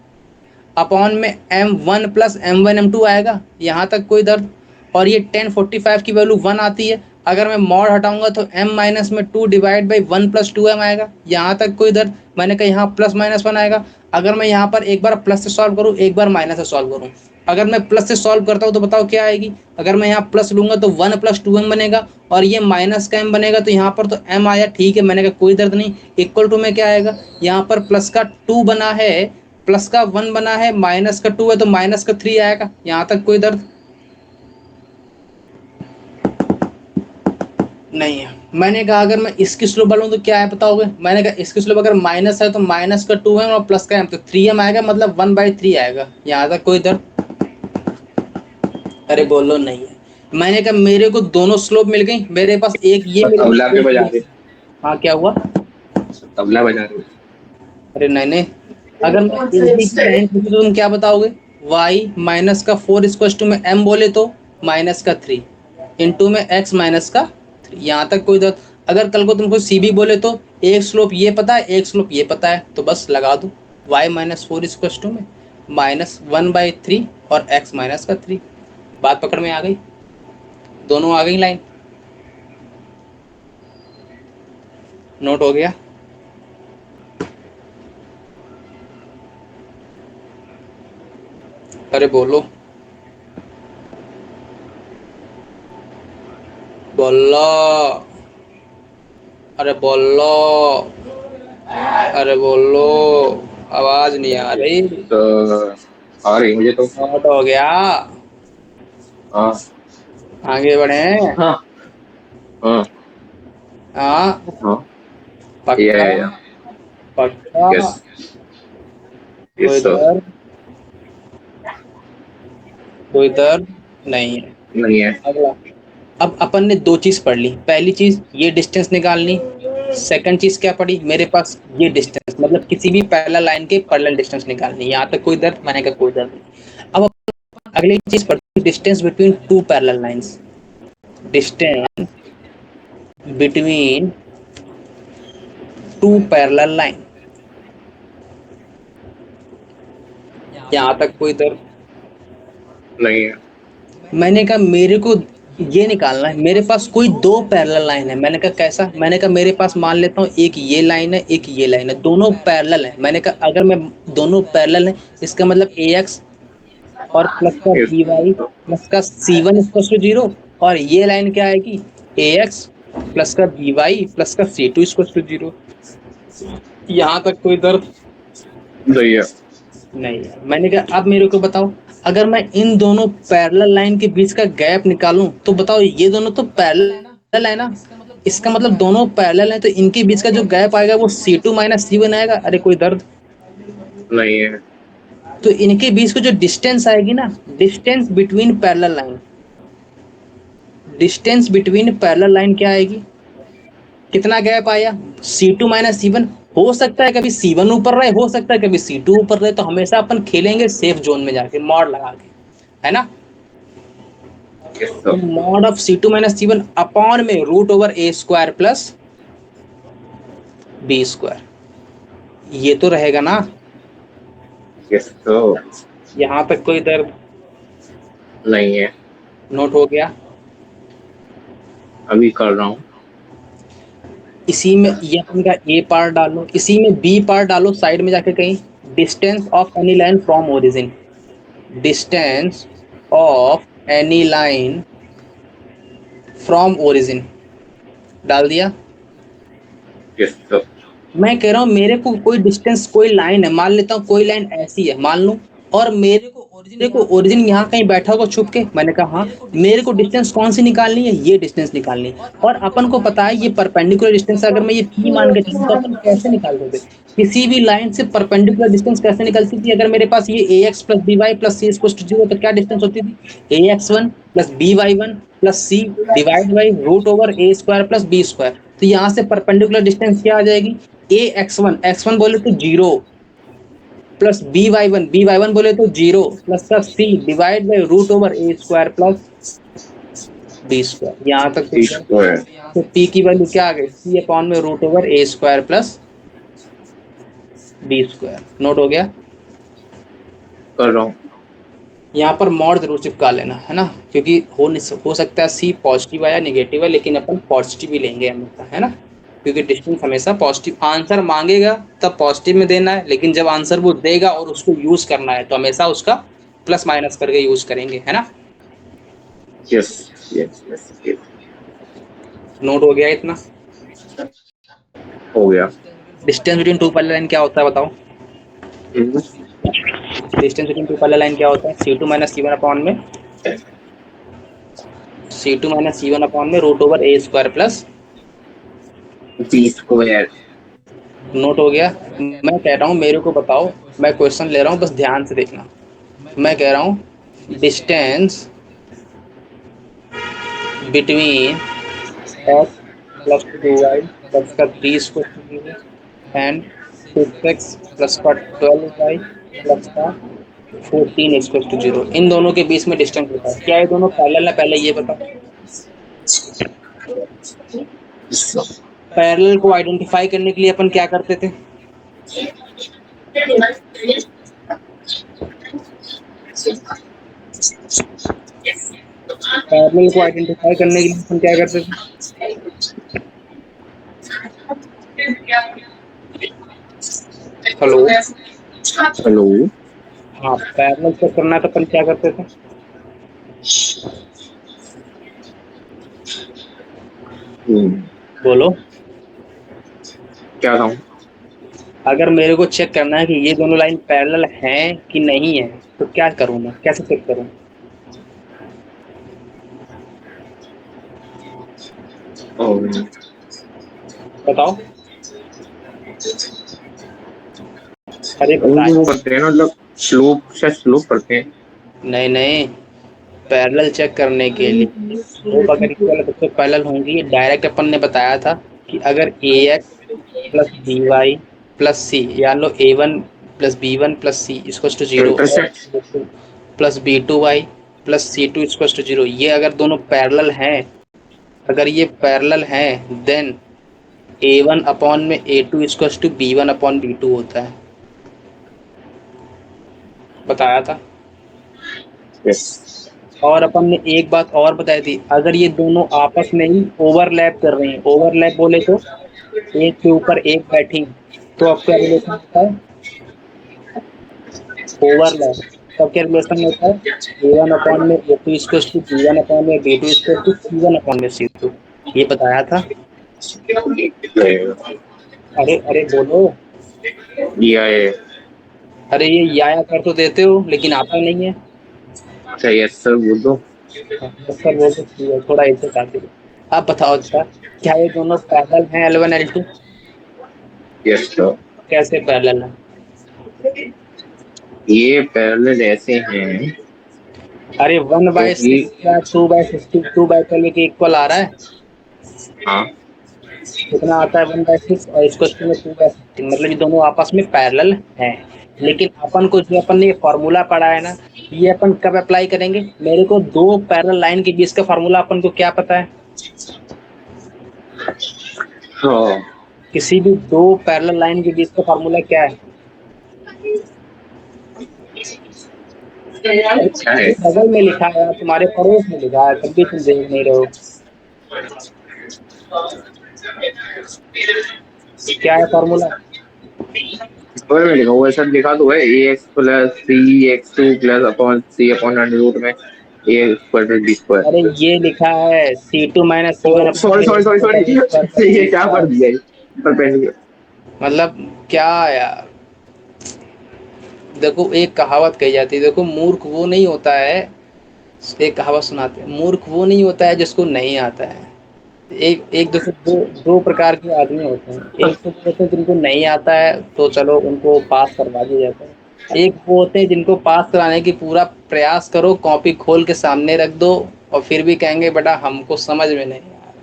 अपॉन में m1 प्लस m1 m2 आएगा। यहाँ तक कोई दर्द? और ये 1045 की वैल्यू 1 आती है। अगर मैं मॉड हटाऊंगा तो m माइनस में 2 डिवाइड बाई 1 प्लस 2m आएगा। यहाँ तक कोई दर्द? मैंने कहा यहाँ प्लस माइनस 1 आएगा। अगर मैं यहाँ पर एक बार प्लस से सॉल्व करूँ एक बार माइनस से सॉल्व करूँ, अगर मैं प्लस से सॉल्व करता हूँ तो बताओ क्या आएगी? अगर मैं यहाँ प्लस लूंगा तो 1 प्लस 2m बनेगा और ये माइनस का m बनेगा। तो यहाँ पर तो m आया, ठीक है। मैंने कहा कोई दर्द नहीं। इक्वल टू में क्या आएगा? यहाँ पर प्लस का 2 बना है, प्लस का 1 बना है, माइनस का 2 है तो माइनस का 3 आएगा। यहाँ तक कोई दर्द नहीं है। मैंने कहा अगर मैं इसकी स्लोप डालूं तो क्या है बताओगे? मैंने कहा इसकी स्लोप अगर माइनस है तो माइनस का 2 है और प्लस का m तो 3m आएगा, मतलब 1/3 आएगा। यहाँ तक कोई दर्द? अरे बोलो नहीं है। मैंने कहा मेरे को दोनों स्लोप मिल गई, मेरे पास एक ये और मिल तबला गई के एक बजा ये। रहे। हाँ क्या हुआ? तबला बजा रहे। अरे नहीं नहीं, अगर मैं ए बी की लाइन पूछूं तो तुम क्या बताओगे? y माइनस का 4 इक्वल टू में m बोले तो माइनस का 3 इंटू में x माइनस का 3। यहाँ तक कोई दर्द? अगर कल को तुमको सी बी बोले तो एक स्लोप ये पता है एक स्लोप ये पता है तो बस लगा दो y माइनस 4 इक्वल टू में -1/3 और x माइनस का 3। बात पकड़ में आ गई? दोनों आ गई लाइन? नोट हो गया? अरे बोलो, बोलो, अरे बोलो, अरे बोलो, आवाज नहीं आ रही। तो आ रही मुझे तो। नोट हो गया? हाँ आगे बढ़े? हाँ हाँ हाँ, हाँ। पक्का? या पक्का? यस कोई यस सर। दर्द? कोई दर्द नहीं है? नहीं है। अगला। अब अपन ने दो चीज पढ़ ली। पहली चीज ये डिस्टेंस निकालनी। सेकंड चीज क्या पढ़ी मेरे पास? ये डिस्टेंस, मतलब किसी भी पैरेलल लाइन के पैरेलल डिस्टेंस निकालनी। यहाँ तक कोई दर्द? मैंने कहा कोई दर्द नहीं। अब अपन अगली चीज पढ़ी, distance between two parallel lines. Distance between two parallel line. यहाँ तक कोई दर्द? नहीं है। मैंने कहा मेरे को ये निकालना है, मेरे पास कोई दो पैरेलल लाइन है। मैंने कहा कैसा? मैंने कहा मेरे पास मान लेता हूँ एक ये लाइन है, एक ये लाइन है, दोनों पैरेलल है। मैंने कहा अगर मैं दोनों पैरेलल है, इसका मतलब ए एक्स और प्लस का यस बी वाई प्लस का सी वन इक्वल टू जीरो, और ये लाइन क्या आएगी? ए एक्स प्लस का बी वाई प्लस का सी टू इक्वल टू जीरो। यहाँ तक कोई दर्द? नहीं है। नहीं है। मैंने कहा अब मेरे को बताओ, अगर मैं इन दोनों पैरेलल लाइन के बीच का गैप निकालूं तो बताओ, ये दोनों तो पैरेलल है ना, इसका मतलब दोनों पैरेलल है, तो इनके बीच का जो गैप आएगा वो C2 माइनस C1 आएगा। अरे कोई दर्द? नहीं है। तो इनके बीच को जो डिस्टेंस आएगी ना, distance between parallel line, distance between parallel line क्या आएगी? कितना गैप आया? C2 minus C1। हो सकता है कभी C1 ऊपर रहे, हो सकता है कभी C2 ऊपर रहे, तो हमेशा अपन खेलेंगे सेफ जोन में जाके मॉड लगा के, है ना? यस तो sir. Mod of C2 minus C1 upon में रूट ओवर ए स्क्वायर प्लस बी स्क्वायर, ये तो रहेगा ना? Yes sir. यहाँ तक कोई दर्द? नहीं है। नोट हो गया? अभी कर रहा हूँ। इसी में ये अपन का ए पार्ट डालो, इसी में बी पार्ट डालो साइड में जाके कहीं। Distance of any line from origin, distance of any line from origin डाल दिया। Yes sir. मैं कह रहा हूँ मेरे को कोई डिस्टेंस, कोई लाइन है, मान लेता हूँ कोई लाइन ऐसी है मान लूँ, और मेरे को ओरिजिन यहाँ कहीं बैठा होगा छुप के। मैंने कहा हाँ, मेरे को डिस्टेंस कौन सी निकालनी है? ये डिस्टेंस निकालनी है। और अपन को पता है ये परपेंडिकुलर डिस्टेंस, अगर मैं ये पी मान के चलूँ तो अपन कैसे निकालते थे? किसी भी लाइन से परपेंडिकुलर डिस्टेंस कैसे निकलती थी? अगर मेरे पास ये A X plus B Y plus C equal to zero, तो क्या डिस्टेंस होती थी? A X one plus B Y one plus C divide by root over A square plus B square. तो यहाँ से परपेंडिकुलर डिस्टेंस क्या आ जाएगी? ए X one बोले तो zero plus B Y one बोले तो जीरो प्लस का C divide by root over A square plus B square. यहाँ तक सी स्क्वायर। तो पी की वैल्यू क्या आ गई? सी अपॉन में रूट ओवर ए square plus B square. Note हो गया? कर रहा हूँ। यहाँ पर मॉड जरूर चिपका लेना, है ना, क्योंकि हो सकता है सी पॉजिटिव है या निगेटिव है, लेकिन अपन पॉजिटिव ही लेंगे हमेशा, है ना, क्योंकि डिस्टेंस हमेशा पॉजिटिव। आंसर मांगेगा तब पॉजिटिव में देना है, लेकिन जब आंसर वो देगा और उसको यूज करना है तो हमेशा उसका प्लस माइनस करके यूज करेंगे, है ना? Yes yes yes yes. Note हो गया इतना? हो गया। Distance between two parallel line क्या होता है बताओ? Distance between two parallel line क्या होता है? C2 माइनस C1 अपॉन में रूट ओवर ए square plus B square. Note हो गया? मैं कह रहा हूँ मेरे को बताओ, मैं क्वेश्चन ले रहा हूँ, बस ध्यान से देखना। मैं कह रहा हूँ distance between X plus two Y plus का three square and six X plus का 12y प्लस का 14 इक्वल टू जीरो, इन दोनों के बीच में डिस्टेंस बताओ। क्या ये दोनों पैरेलल है? पहले ये बताओ। पैरेलल को आइडेंटिफाई करने के लिए अपन क्या करते थे? पैरेलल को आइडेंटिफाई करने के लिए अपन क्या करते थे? हेलो। हेलो। हाँ, पैरेलल चेक करना है तो अपन क्या करते थे? बोलो। क्या था? अगर मेरे को चेक करना है कि ये दोनों लाइन पैरेलल हैं कि नहीं है, तो क्या करूं, मैं कैसे चेक करूं? बताओ। अरे बताए। वो करते हैं ना, मतलब स्लोप से स्लोप करते हैं। नहीं नहीं, पैरेलल चेक करने के लिए स्लोप अगर इक्वल है तो पैरेलल होंगी। डायरेक्ट अपन ने बताया था कि अगर A X plus B Y plus C, या लो A one plus B one plus C equals to zero, और intersect. Plus B two Y plus C two equals to zero, ये अगर दोनों पैरेलल हैं, अगर ये पैरेलल हैं, देन ए वन अपॉन में A two equals to B one upon B two होता है। बताया था। यस। और अपन ने एक बात और बताई थी, अगर ये दोनों आपस में ही ओवरलैप कर रहे हैं, ओवरलैप बोले तो एक के ऊपर एक बैठी, तो अब क्या रिलेशन होता है? ओवरलैप। तब क्या रिलेशन होता है? ए वन अपॉन में A two equals to B one upon में B two equals to C one upon में सी टू। ये बताया था। अरे अरे बोलो। या ये। अरे ये या कर तो देते हो लेकिन आता नहीं है। अच्छा, यस सर बोल दो। हाँ, बस सर बोल सकती है, थोड़ा ऐसे काफी। आप बताओ अच्छा, क्या ये दोनों पैरेलल हैं L1 L2? Yes sir. कैसे पैरेलल है? ये पैरेलल ऐसे हैं अरे वन बाय क्योंकि। सिक्स या two by sixty, two by twelve के इक्वल आ रहा है। हाँ। कितना आता है? वन बाय सिक्स और इसको में टू बाय सिक्सटी, मतलब ये दोनों आपस में पैरेलल हैं। लेकिन अपन को जो अपन ने ये फॉर्मूला पढ़ा है ना, ये अपन कब अप्लाई करेंगे? मेरे को दो पैरेलल लाइन के बीच का फॉर्मूला अपन को क्या पता है? हाँ। किसी भी दो पैरेलल लाइन के बीच का फॉर्मूला क्या है? अरे क्या है? तुम्हारे बगल में लिखा है, तुम्हारे पड़ोस में लिखा है, तब भी तुम देख नहीं रहे हो। क्या है फॉर्मूला? और में लिखा हुआ है सर, लिखा तो है A X plus C x two plus upon C upon under root में ए स्क्वायर डी स्क्वायर। अरे ये लिखा है C2 minus c one upon sorry में सॉरी रूट सॉरी ओवर ए स्क्वायर प्लस सॉरी, ये बी क्या पढ़ स्क्वायर। दिया है पर पहले। मतलब क्या यार, देखो एक कहावत कही जाती है, देखो मूर्ख वो नहीं होता है, एक कहावत सुनाते हैं, मूर्ख वो नहीं होता है जिसको नहीं आता है। एक एक दूसरे दो दो प्रकार के आदमी होते हैं। एक तो वो होते हैं जिनको नहीं आता है, तो चलो उनको पास करवा दिया जाता है। एक वो होते हैं जिनको पास कराने की पूरा प्रयास करो, कॉपी खोल के सामने रख दो, और फिर भी कहेंगे बेटा हमको समझ में नहीं आया।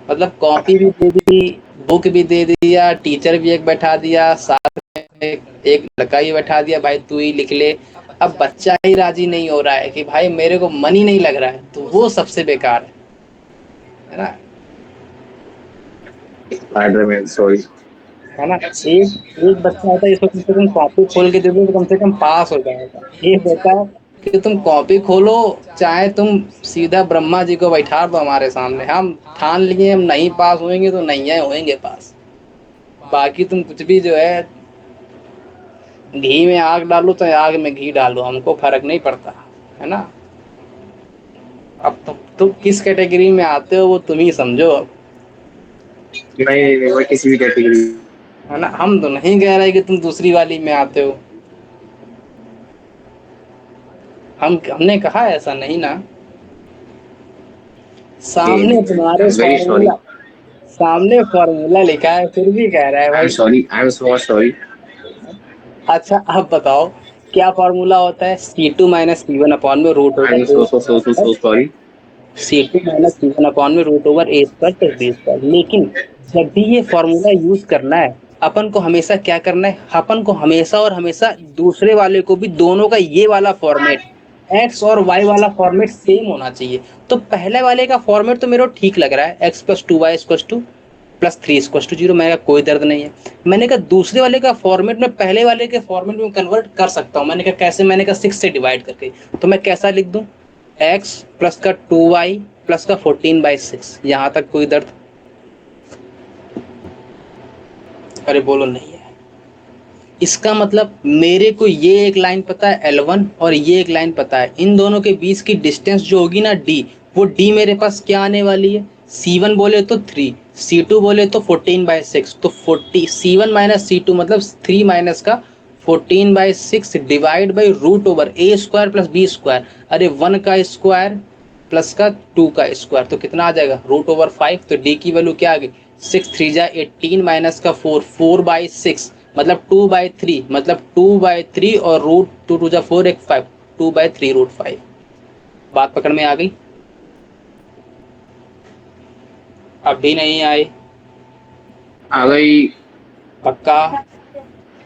मतलब कॉपी भी दे दी, बुक भी दे दिया, टीचर भी एक बैठा दिया, साथ में एक लड़का ही बैठा दिया, भाई तू ही लिख ले। अब बच्चा ही राजी नहीं हो रहा है कि भाई मेरे को मन ही नहीं लग रहा है, तो वो सबसे बेकार है ना। Spiderman sorry. है ना। एक एक बच्चा होता है इसको कम से कम कॉपी खोल के दे दो तो कम से कम पास हो जाएगा। एक होता है कि तुम कॉपी खोलो, चाहे तुम सीधा ब्रह्मा जी को बैठा दो हमारे सामने, हम ठान लिए हम नहीं पास होंगे तो नहीं है होंगे पास। बाकी तुम कुछ भी जो है, घी में आग डालो तो आग में घी डालो, हमको फर्क नहीं पड़ता, है ना। अब तुम किस कैटेगरी में आते हो वो तुम ही समझो अब। नहीं नहीं नहीं, मैं किसी भी कैटेगरी। है ना, हम तो नहीं कह रहे कि तुम दूसरी वाली में आते हो। हमने कहा ऐसा नहीं ना। सामने तुम्हारे I am very sorry. Formula, सामने फॉर्मूला लिखा है फिर भी कह रहा है आई एम भाई। Sorry, I am so sorry. अच्छा आप बताओ, क्या फॉर्मूला होता है? C2 minus c one upon में root I over m a so so so so square, so sorry. C2 minus c one upon में रूट ओवर ए square plus B square. लेकिन जब भी ये फॉर्मूला यूज करना है, अपन को हमेशा क्या करना है? अपन को हमेशा और हमेशा दूसरे वाले को भी, दोनों का ये वाला फॉर्मेट, एक्स और वाई वाला फॉर्मेट सेम होना चाहिए। तो पहले वाले का फॉर्मेट तो मेरे को ठीक लग रहा है, X plus two Y squares two plus three squares two zero, मैंने कहा कोई दर्द नहीं है। मैंने कहा दूसरे वाले का फॉर्मेट में पहले वाले के फॉर्मेट में कन्वर्ट कर सकता हूँ। मैंने कहा कैसे? मैंने कहा 6 से डिवाइड करके। तो मैं कैसा लिख दूं? x प्लस का 2y प्लस का 14/6। यहाँ तक कोई दर्द? अरे बोलो नहीं है। इसका मतलब मेरे को ये एक लाइन पता है L1 और ये एक लाइन पता है, इन दोनों के बीच की डिस्टेंस जो होगी ना d, वो d मेरे पास क्या आने वाली है? C1 बोले तो 3, C2 बोले तो 14/6, तो 40 C1 माइनस C2 मतलब 3 माइनस का 14/6 divide by root over a square plus b square. अरे 1 का स्क्वायर प्लस का 2 का स्क्वायर तो कितना आ जाएगा? Root over 5। तो d की वैल्यू क्या आ गई? 6 3 जा 18 माइनस का 4 4/6 मतलब 2/3 मतलब 2/3 और रूट 2 2 जा 4 एक 5 2/3 रूट 5। बात पकड़ में आ गई? अब भी नहीं आई? आ गई। पक्का?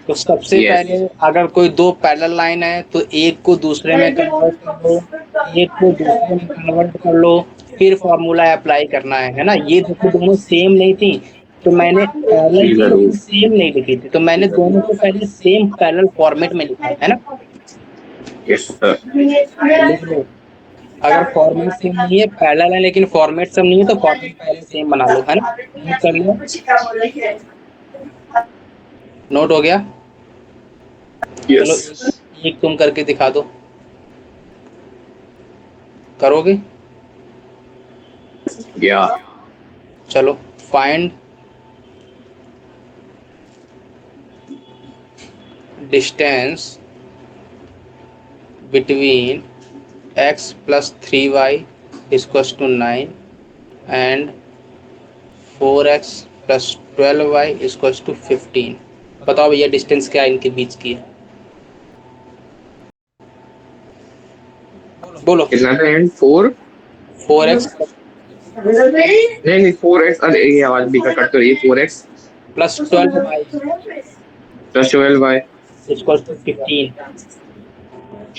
तो सबसे यस। पहले अगर कोई दो पैरेलल लाइन है तो एक को दूसरे में कन्वर्ट कर लो, एक को दूसरे में कन्वर्ट कर लो, फिर फॉर्मूला अप्लाई करना है ना। ये देखो दोनों सेम नहीं थी तो मैंने पैरेलल जी थी जरूर। लेकिन सेम नहीं लिखी थी, तो मैंने दोनों को पहले सेम पैरेलल फॉर्मेट में लिखा है ना। Yes sir. लिख लो। अगर फॉर्मेट सेम नहीं है, पैरेलल है लेकिन फॉर्मेट सेम नहीं है, तो फॉर्मेट पहले सेम बना लो, है ना। नोट कर लिया? नोट हो गया? चलो यस। एक तुम करके दिखा दो। करोगे? या। चलो find distance between x plus 3y equals to 9 and 4x plus 12y equals to 15। बताओ भैया डिस्टेंस क्या इनके बीच की है? बोलो। कितना था एंड 4? 4x नहीं नहीं 4x, अरे ये आवाज भी कट कर रही है। 4x plus 12y plus 12y। Equals to 15।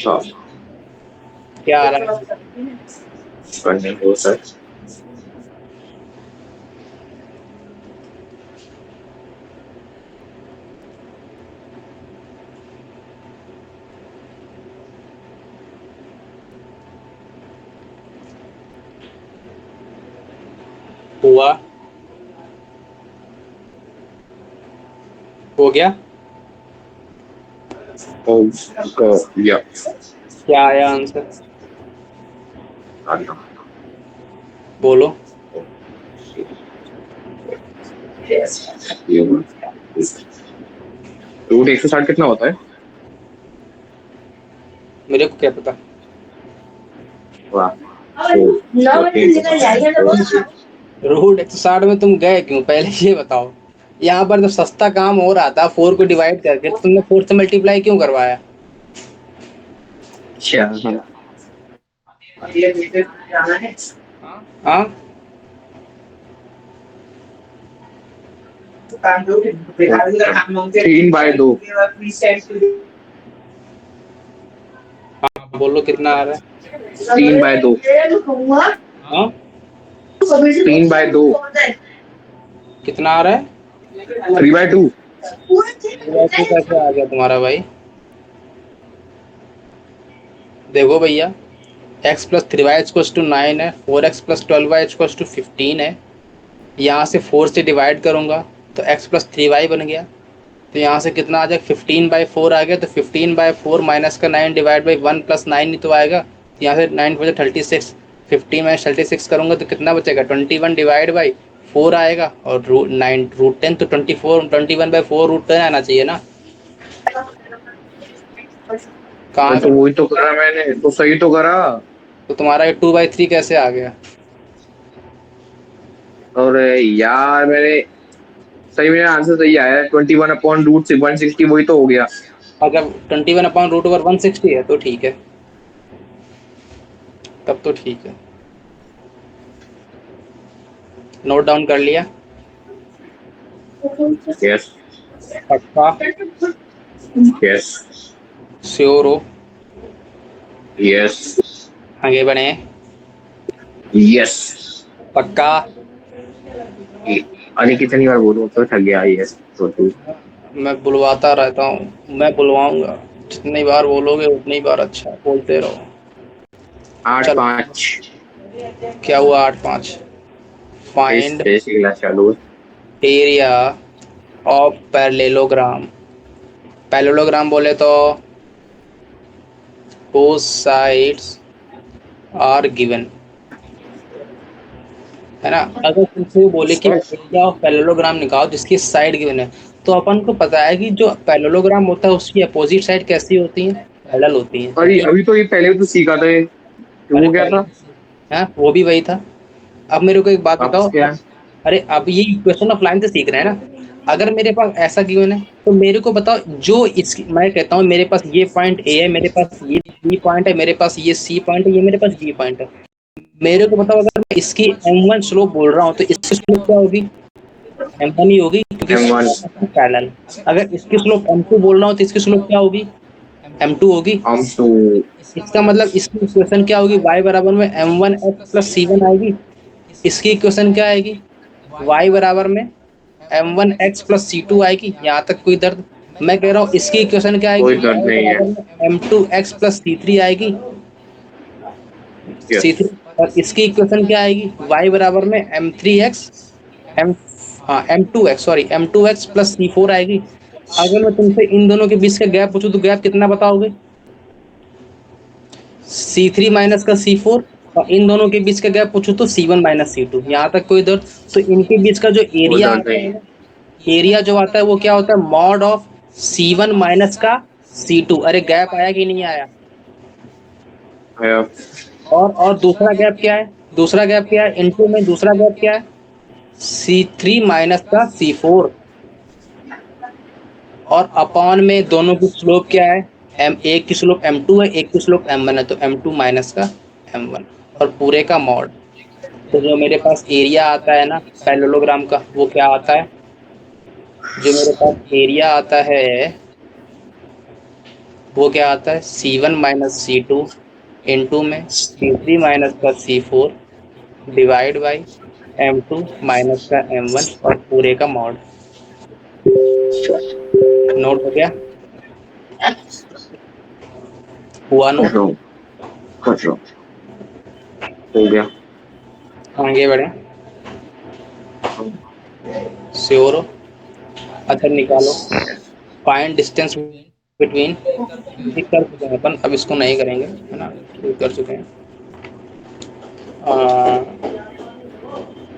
हाँ। क्या आ रहा है? करने को सर। हुआ? हो गया? या। क्या आया आंसर? बोलो। रूट 160 कितना होता है? मेरे को क्या पता? वाह। रूट 160 में तुम गए क्यों पहले ये बताओ। यहाँ पर जब सस्ता काम हो रहा था 4 को डिवाइड करके, तो तुमने 4 से मल्टीप्लाई क्यों करवाया? अच्छा। हाँ 3/2। बोलो कितना आ रहा है? 3/2। हाँ 3/2। कितना आ रहा है? 3/2। 3/2 कैसे आ गया तुम्हारा भाई? देखो भैया x plus 3y equals to 9 है, 4x plus 12y equals to 15 है। यहाँ से 4 से डिवाइड करूँगा तो x प्लस 3y बन गया। तो यहाँ से कितना आ जाएगा? 15/4 आ गया। तो 15/4 माइनस का 9 डिवाइड बाई 1 प्लस 9 ही तो आएगा। तो यहाँ से 9 बजे 36, 15 माइनस 36 करूँगा तो कितना बचेगा? 21 डिवाइड बाई 4 आएगा, और रूट 10 तो 21/4 रूट 10 आना चाहिए ना। कहाँ तो वही तो करा मैंने, तो सही तो करा। तो तुम्हारा ये 2/3 कैसे आ गया? और यार मैंने सही, मेरा आंसर सही आया। 21/√160 वही तो हो गया। अगर 21/√160 है तो ठीक है, तब तो ठीक है। नोट डाउन कर लिया? यस। पक्का? यस। श्योर हो? यस। आगे बढ़े? यस। पक्का? अरे कितनी बार बोलूं तो थक गया। यस तो तू। मैं बुलवाता रहता हूँ, मैं बुलवाऊंगा। जितनी बार बोलोगे उतनी बार अच्छा, बोलते रहो। आठ चलो पाँच क्या हुआ 8 5? फाइंड ऐसी क्लास चालू है। Area of parallelogram. पैरेललोग्राम बोले तो बोथ साइड्स आर गिवन, है ना। अगर तुमसे बोले कि एरिया ऑफ पैरेललोग्राम निकालो जिसकी साइड गिवन है, तो अपन को पता है कि जो पैरेललोग्राम होता है उसकी अपोजिट साइड कैसी होती है, पैरेलल होती है, अरे ठीक है। अभी तो ये पहले तो सीखा था ये, अरे वो क्या पहले था? हाँ वो भी वही था। अब मेरे को एक बात अब बताओ, क्या अब है? अरे अब ये इक्वेशन ऑफ लाइन से सीख रहे हैं ना। अगर मेरे पास ऐसा गिवन है तो मेरे को बताओ, जो इसकी मैं कहता हूँ मेरे पास ये पॉइंट ए है, मेरे पास ये बी पॉइंट है, मेरे पास ये सी पॉइंट है, ये मेरे पास डी पॉइंट है। मेरे को बताओ अगर मैं इसकी M1 स्लोप बोल रहा हूँ तो इसकी स्लोप क्या होगी? M1 ही होगी क्योंकि M1 पैरेलल। अगर इसकी स्लोप M2 बोल रहा हूँ तो इसकी स्लोप क्या होगी? M2 होगी। हम टू इसका मतलब इसकी इक्वेशन क्या होगी? y बराबर में M1x+C1 आएगी। इसकी इक्वेशन क्या आएगी? y बराबर में M1x+C2 आएगी। यहाँ तक कोई दर्द? मैं कह रहा हूँ इसकी इक्वेशन क्या आएगी? कोई दर्द y नहीं है। बराबर में M2x+C3 आएगी। यस। C3 और इसकी इक्वेशन क्या आएगी? y बराबर में M3x M हाँ M2x सॉरी M2x+C4 आएगी। अगर मैं तुमसे इन दोनों के बीच का गैप पूछूं तो गैप कितना बताओगे? C3 माइनस का C4। और इन दोनों के बीच का गैप पूछूं तो C1 माइनस C2। यहाँ तक कोई दर्द? तो इनके बीच का जो कोई एरिया दर्द आता नहीं है है। ना, एरिया जो आता है वो क्या होता है? मॉड ऑफ C1 माइनस का C2। अरे गैप आया कि नहीं आया? आया। और दूसरा गैप क्या है? दूसरा गैप क्या है? इनटू में दूसरा गैप क्या है? C3 माइनस का C4। और अपॉन में दोनों की स्लोप क्या है? एक की स्लोप M2 है, एक की स्लोप M1 है, तो M2 माइनस का M1 और पूरे का मॉड। तो जो मेरे पास एरिया आता है ना पैरेललोग्राम का, वो क्या आता है? जो मेरे पास एरिया आता है वो क्या आता है? C1 माइनस C2 इंटू में C3 माइनस का C4 divide by M2 minus का M1 और पूरे का मॉड। नोट हो गया? हुआ कर नोट? रहा हूँ, कर रहा हूँ। हो गया। आगे बढ़े, श्योर हो? अच्छा निकालो। फाइंड डिस्टेंस बिटवीन, ये कर चुके हैं अपन, अब इसको नहीं करेंगे, है ना, ये कर चुके हैं।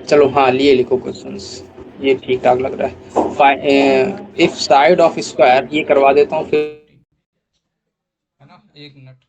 चलो हाँ लिए लिखो क्वेश्चंस, ये ठीक ठाक लग रहा है। इफ साइड ऑफ स्क्वायर, ये करवा देता हूँ फिर, है ना, 1 मिनट।